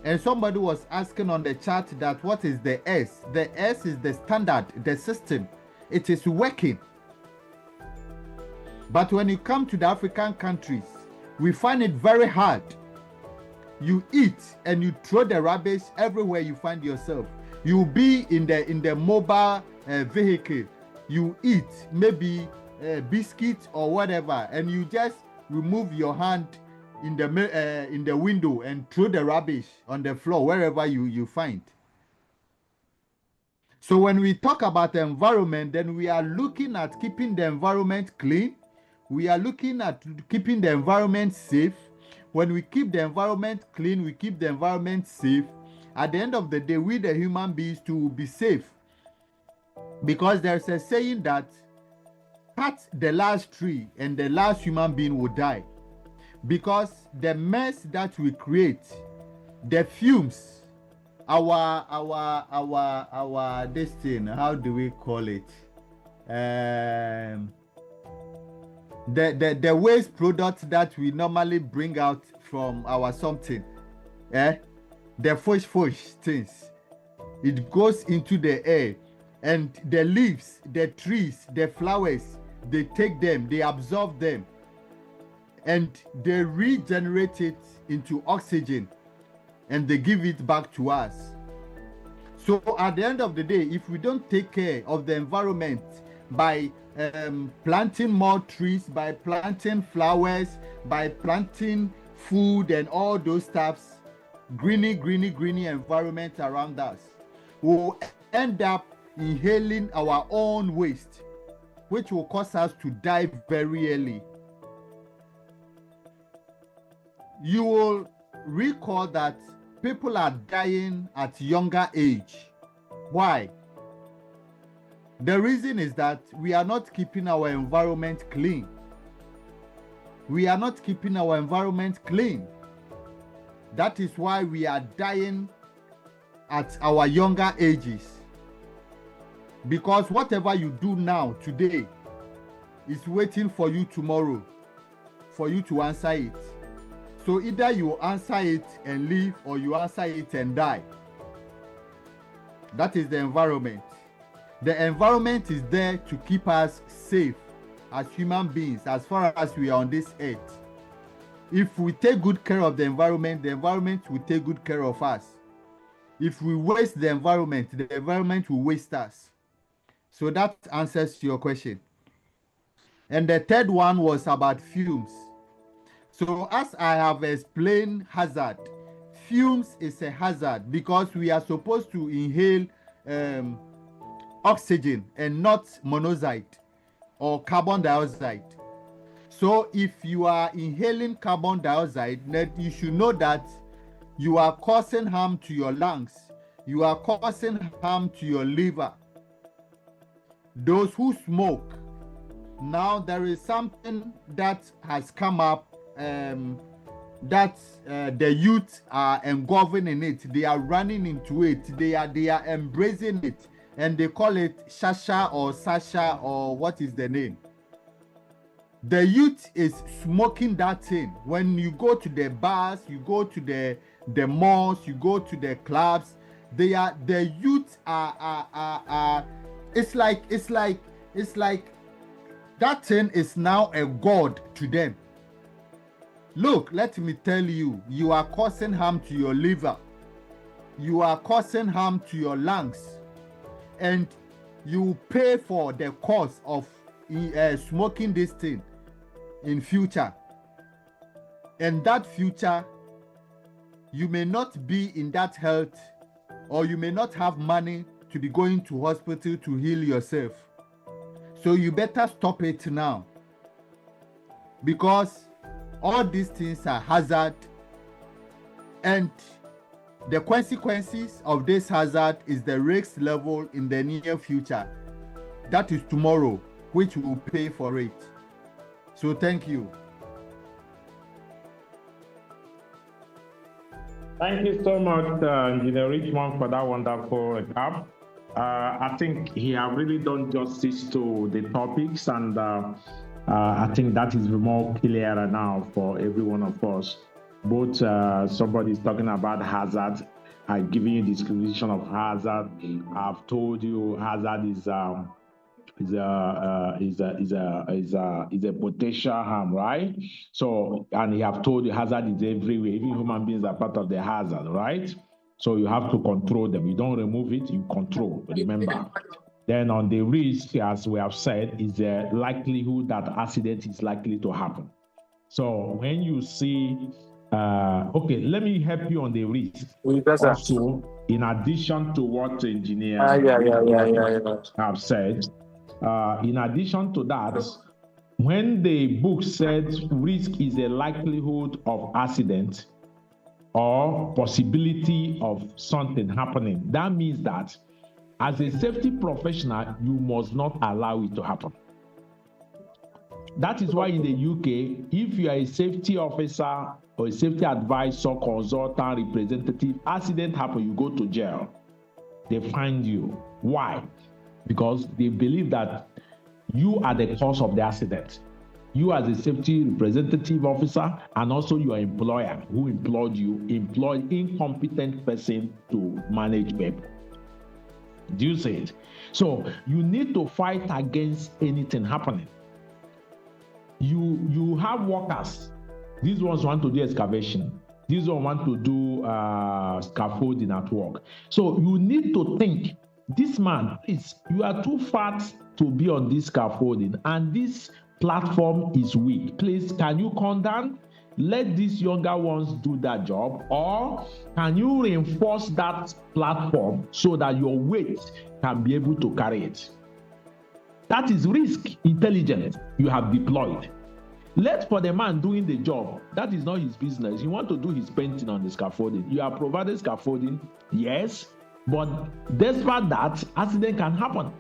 And somebody was asking on the chat that what is the S? The S is the standard, the system. It is working. But when you come to the African countries, we find it very hard. You eat and you throw the rubbish everywhere you find yourself. You'll be in the mobile vehicle. You eat maybe biscuits or whatever, and you just remove your hand in the window and throw the rubbish on the floor wherever you find. So when we talk about the environment, then we are looking at keeping the environment clean. We are looking at keeping the environment safe. When we keep the environment clean, we keep the environment safe. At the end of the day, we the human beings to be safe. Because there's a saying that cut the last tree and the last human being will die. Because the mess that we create, the fumes, our this thing, how do we call it? The waste products that we normally bring out from our something, the fosh things, it goes into the air, and the leaves, the trees, the flowers, they take them, they absorb them, and they regenerate it into oxygen, and they give it back to us. So at the end of the day, if we don't take care of the environment by planting more trees, by planting flowers, by planting food and all those stuffs, greeny environment around us, we'll end up inhaling our own waste, which will cause us to die very early. You will recall that people are dying at younger age. Why? The reason is that we are not keeping our environment clean. We are not keeping our environment clean. That is why we are dying at our younger ages. Because whatever you do now, today, is waiting for you tomorrow, for you to answer it. So either you answer it and live, or you answer it and die. That is the environment. The environment is there to keep us safe as human beings, as far as we are on this earth. If we take good care of the environment will take good care of us. If we waste the environment will waste us. So that answers your question. And the third one was about fumes. So as I have explained hazard, fumes is a hazard because we are supposed to inhale oxygen and not monoxide or carbon dioxide. So if you are inhaling carbon dioxide, then you should know that you are causing harm to your lungs. You are causing harm to your liver. Those who smoke, now there is something that has come up that the youth are engulfing in it. They are running into it. They are embracing it, and they call it Shasha or Sasha, or what is the name? The youth is smoking that thing. When you go to the bars, you go to the malls, you go to the clubs, the youth are it's like that thing is now a god to them. Look, let me tell you, you are causing harm to your liver. You are causing harm to your lungs. And you pay for the cost of smoking this thing in future. And that future you may not be in that health, or you may not have money to be going to hospital to heal yourself. So you better stop it now, because all these things are hazard, and the consequences of this hazard is the risk level in the near future. That is tomorrow, which will pay for it. So thank you. Thank you so much, Engineer Richmond, for that wonderful recap. I think he has really done justice to the topics, and I think that is more clearer now for every one of us. Both somebody is talking about hazard, I've given you description of hazard. I've told you hazard is a potential harm, right? So, and he have told you hazard is everywhere. Even human beings are part of the hazard, right? So you have to control them. You don't remove it, you control, remember. Then on the risk, as we have said, is the likelihood that accident is likely to happen. So when you see, okay, let me help you on the risk. Also, in addition to what engineer have said, in addition to that, when the book said risk is a likelihood of accident or possibility of something happening, that means that as a safety professional, you must not allow it to happen. That is why in the UK, if you are a safety officer or a safety advisor, consultant, representative, accident happen, you go to jail. They find you. Why? Because they believe that you are the cause of the accident. You as a safety representative officer, and also your employer who employed you, employed incompetent person to manage people. Do you see it? So you need to fight against anything happening. You have workers. These ones want to do excavation. These ones want to do scaffolding at work. So you need to think, this man, you are too fat to be on this scaffolding, and this platform is weak. Please, can you come down? Let these younger ones do that job, or can you reinforce that platform so that your weight can be able to carry it? That is risk intelligence you have deployed. Let for the man doing the job, that is not his business. You want to do his painting on the scaffolding. You are provided scaffolding, yes, but despite that, accident can happen.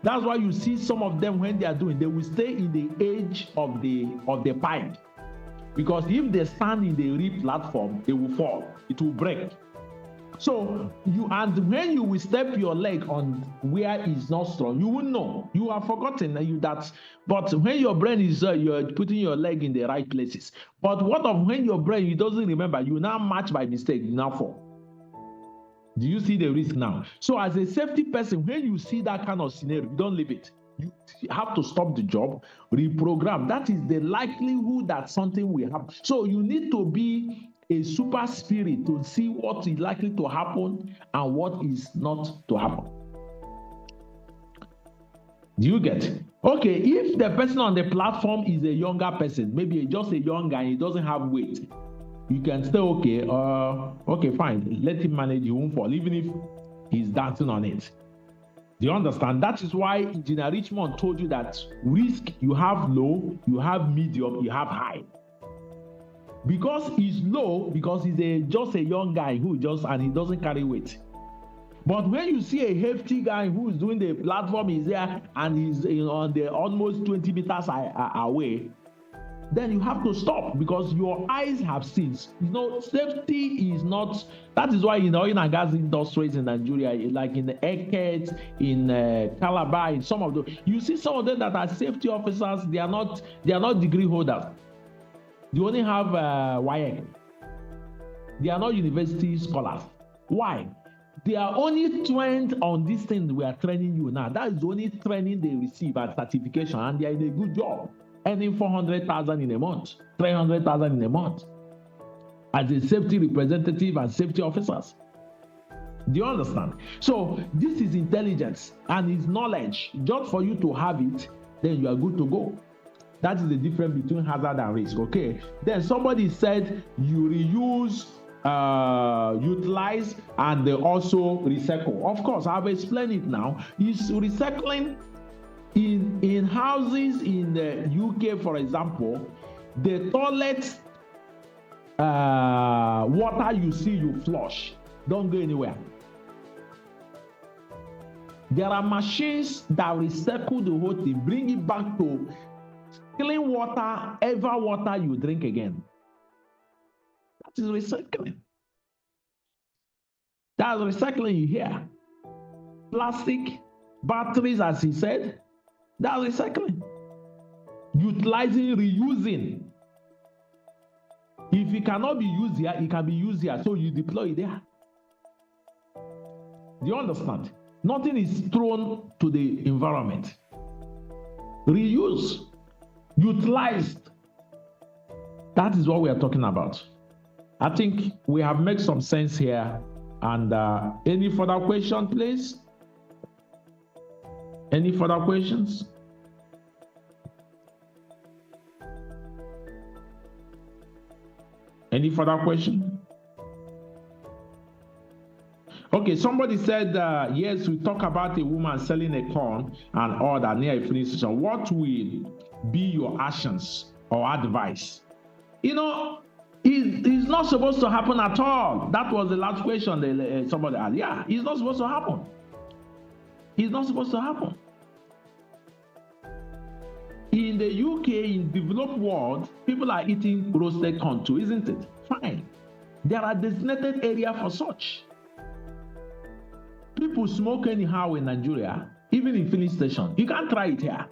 That's why you see some of them, when they are doing, they will stay in the edge of the pipe. Because if they stand in the real platform, they will fall. It will break. So and when you will step your leg on where it's not strong, you will know. You have forgotten that. But when your brain is, you're putting your leg in the right places. But what of when your brain, it doesn't remember, you now match by mistake, you now fall. Do you see the risk now? So as a safety person, when you see that kind of scenario, you don't leave it. You have to stop the job, reprogram. That is the likelihood that something will happen. So you need to be a super spirit to see what is likely to happen and what is not to happen. Do you get it? Okay, if the person on the platform is a younger person, maybe just a young guy, he doesn't have weight, you can say, okay, fine, let him manage, he won't fall, even if he's dancing on it. Do you understand? That is why Engineer Richmond told you that risk, you have low, you have medium, you have high. Because he's low, because he's just a young guy and he doesn't carry weight. But when you see a hefty guy who is doing the platform, is there and he's on the almost 20 meters away, then you have to stop, because your eyes have seen. Safety is not. That is why in oil and gas industries in Nigeria, like in the Eket, in Calabar, in some of those, you see some of them that are safety officers. They are not degree holders. They only have YN. They are not university scholars. Why? They are only trained on this thing we are training you now. That is the only training they receive at certification, and they are in a good job, earning 400,000 in a month, 300,000 in a month, as a safety representative and safety officers. Do you understand? So this is intelligence and is knowledge. Just for you to have it, then you are good to go. That is the difference between hazard and risk, okay? Then somebody said you reuse, utilize, and they also recycle. Of course, I've explained it now. Is recycling in houses in the UK, for example, the toilet water you see you flush, don't go anywhere. There are machines that recycle the whole thing, bring it back to clean water, ever water you drink again. That is recycling. That's recycling you hear. Plastic, batteries, as he said, that's recycling. Utilizing, reusing. If it cannot be used here, it can be used here, so you deploy it there. Do you understand? Nothing is thrown to the environment. Reuse, utilized. That is what we are talking about. I think we have made some sense here. And any further question, please? Any further questions? Any further question? Okay, somebody said, yes, we talk about a woman selling a corn and all that near a filling station. What will be your actions or advice? You know, it's not supposed to happen at all. That was the last question somebody asked. Yeah, it's not supposed to happen. It's not supposed to happen. In the UK, in developed world, people are eating roasted corn too, isn't it? Fine. There are designated areas for such. People smoke anyhow in Nigeria, even in filling station. You can't try it here.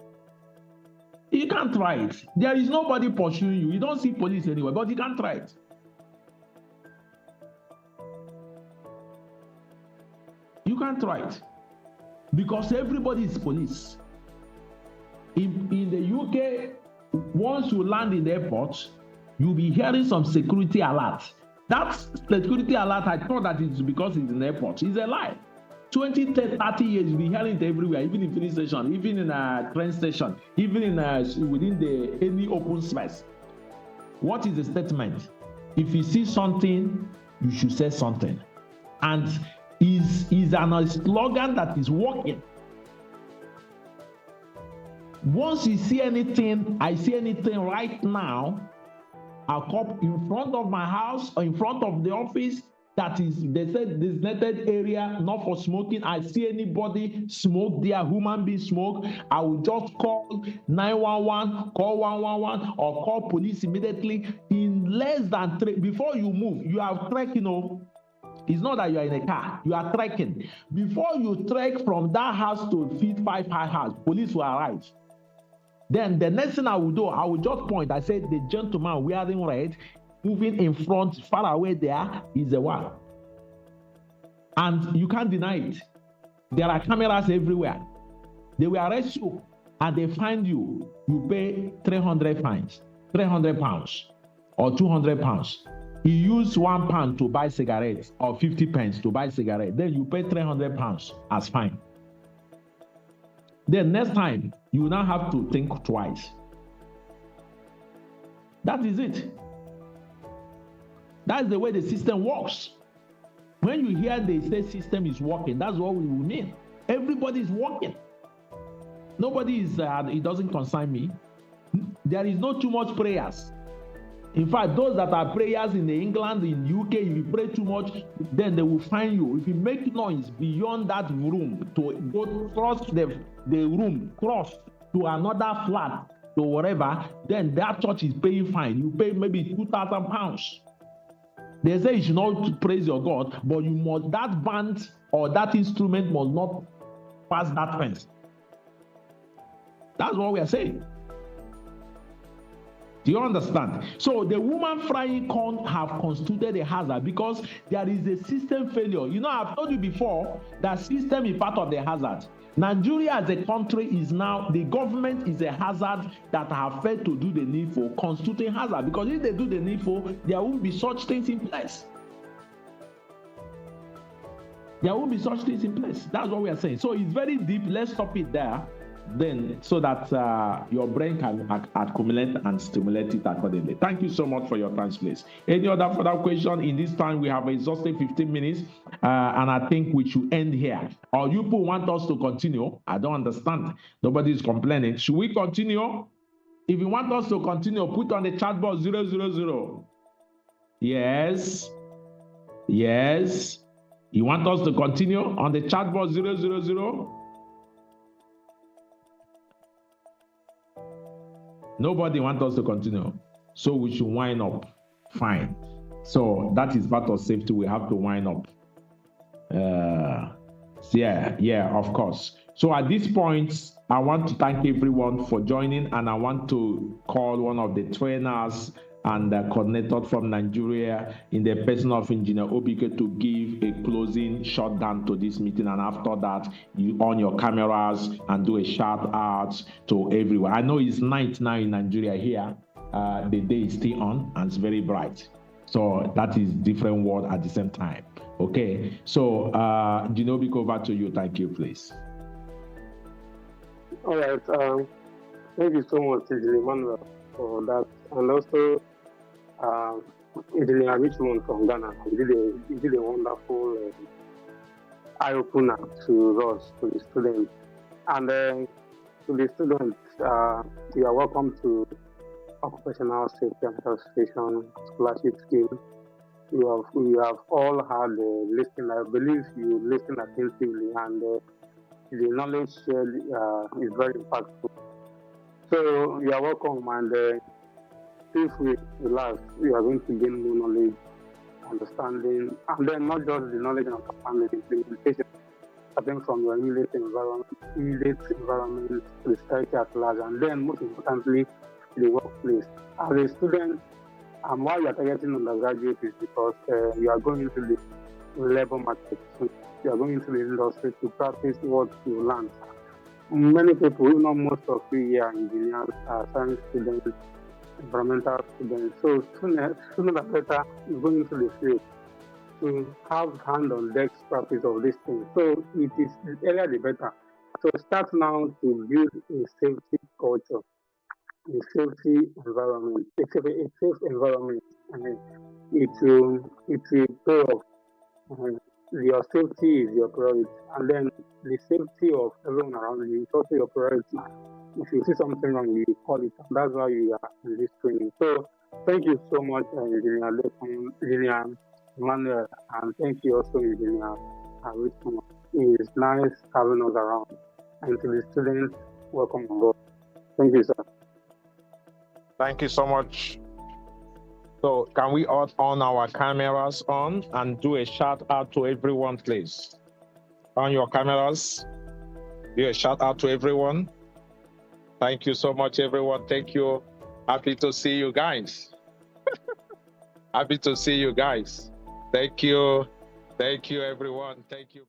You can't try it. There is nobody pursuing you. You don't see police anywhere, but you can't try it. You can't try it. Because everybody is police. In the UK, once you land in the airport, you'll be hearing some security alert. That security alert, I thought that it's because it's in the airport. It's a lie. 20, 30 years, you'll be hearing it everywhere, even in filling station, even in a train station, even in within any open space. What is the statement? If you see something, you should say something. And is a slogan that is working. Once you see anything, I see anything right now, I'll come in front of my house or in front of the office that is, they said, designated area, not for smoking. I see anybody smoke there, human being smoke, I will just call 911, call 111, or call police immediately in less than 3. Before you move, you are trekking, it's not that you are in a car, you are trekking. Before you trek from that house to Feed 5 High House, police will arrive. Then the next thing I will do, I will just point. I said, the gentleman wearing red, moving in front, far away there, is the one. And you can't deny it. There are cameras everywhere. They will arrest you and they find you. You pay 300 pounds, or 200 pounds. You use £1 to buy cigarettes or 50 pence to buy cigarettes. Then you pay 300 pounds as fine. Then next time, you now have to think twice. That is it. That's the way the system works. When you hear the state system is working, that's what we mean. Everybody is working. Nobody is, it doesn't concern me. There is not too much prayers. In fact, those that are prayers in England, in UK, if you pray too much, then they will find you. If you make noise beyond that room, to go cross the room, cross to another flat, to whatever, then that church is paying fine. You pay maybe 2,000 pounds. They say you should not praise your God, but you must, that band or that instrument must not pass that fence. That's what we are saying. Do you understand? So the woman frying corn have constituted a hazard because there is a system failure. You know, I've told you before that system is part of the hazard. Nigeria as a country is now, the government is a hazard that have failed to do the needful, constituting hazard. Because if they do the needful, there won't be such things in place. There won't be such things in place. That's what we are saying. So it's very deep. Let's stop it there. then so that your brain can accumulate and stimulate it accordingly. Thank you so much for your time, please. Any other further question? In this time, we have exhausted 15 minutes, and I think we should end here. Or you people want us to continue? I don't understand. Nobody is complaining. Should we continue? If you want us to continue, put on the chat box 000. Yes. Yes. You want us to continue on the chat box 000? Nobody wants us to continue. So we should wind up. Fine. So that is part of safety. We have to wind up. Yeah, of course. So at this point, I want to thank everyone for joining, and I want to call one of the trainers and the coordinator from Nigeria in the person of Engineer Obike to give a closing shutdown to this meeting. And after that, you on your cameras and do a shout out to everyone. I know it's night now in Nigeria here. The day is still on and it's very bright. So that is different world at the same time. Okay. So Engineer Obike, over to you. Thank you, please. All right. Thank you so much, Emmanuel, for that. And also, Engineer Richmond from Ghana. He did a wonderful eye-opener to us, to the students. And to the students, you are welcome to Occupational Safety and Association Scholarship Scheme. You have all had a listening. I believe you listen attentively, and the knowledge shared is very impactful. So you are welcome, and feel free, relax. You are going to gain more knowledge, understanding, and then not just the knowledge and understanding, implementation, starting from your immediate environment, the society at large, and then most importantly, the workplace. As a student, why you are targeting undergraduates is because you are going into the labor market. So you are going into the industry to practice what you learn. Many people, most of you here are engineers, science students, environmental students. So sooner or later, you're going into the field to have hand-on-deck practice of this thing. So it is the earlier the better. So start now to build a safety culture, a safety environment, a safe environment, and it will pay off. Your safety is your priority, and then the safety of everyone around you is also your priority. If you see something wrong, you call it, and that's why you are in this training. So thank you so much, Engineer Emmanuel, and thank you also, Engineer Richmond. It is nice having us around. And to the students, welcome on board. Thank you, sir. Thank you so much. So can we all on our cameras on and do a shout out to everyone, please? On your cameras, do a shout out to everyone. Thank you so much, everyone. Thank you. Happy to see you guys. Happy to see you guys. Thank you. Thank you, everyone. Thank you.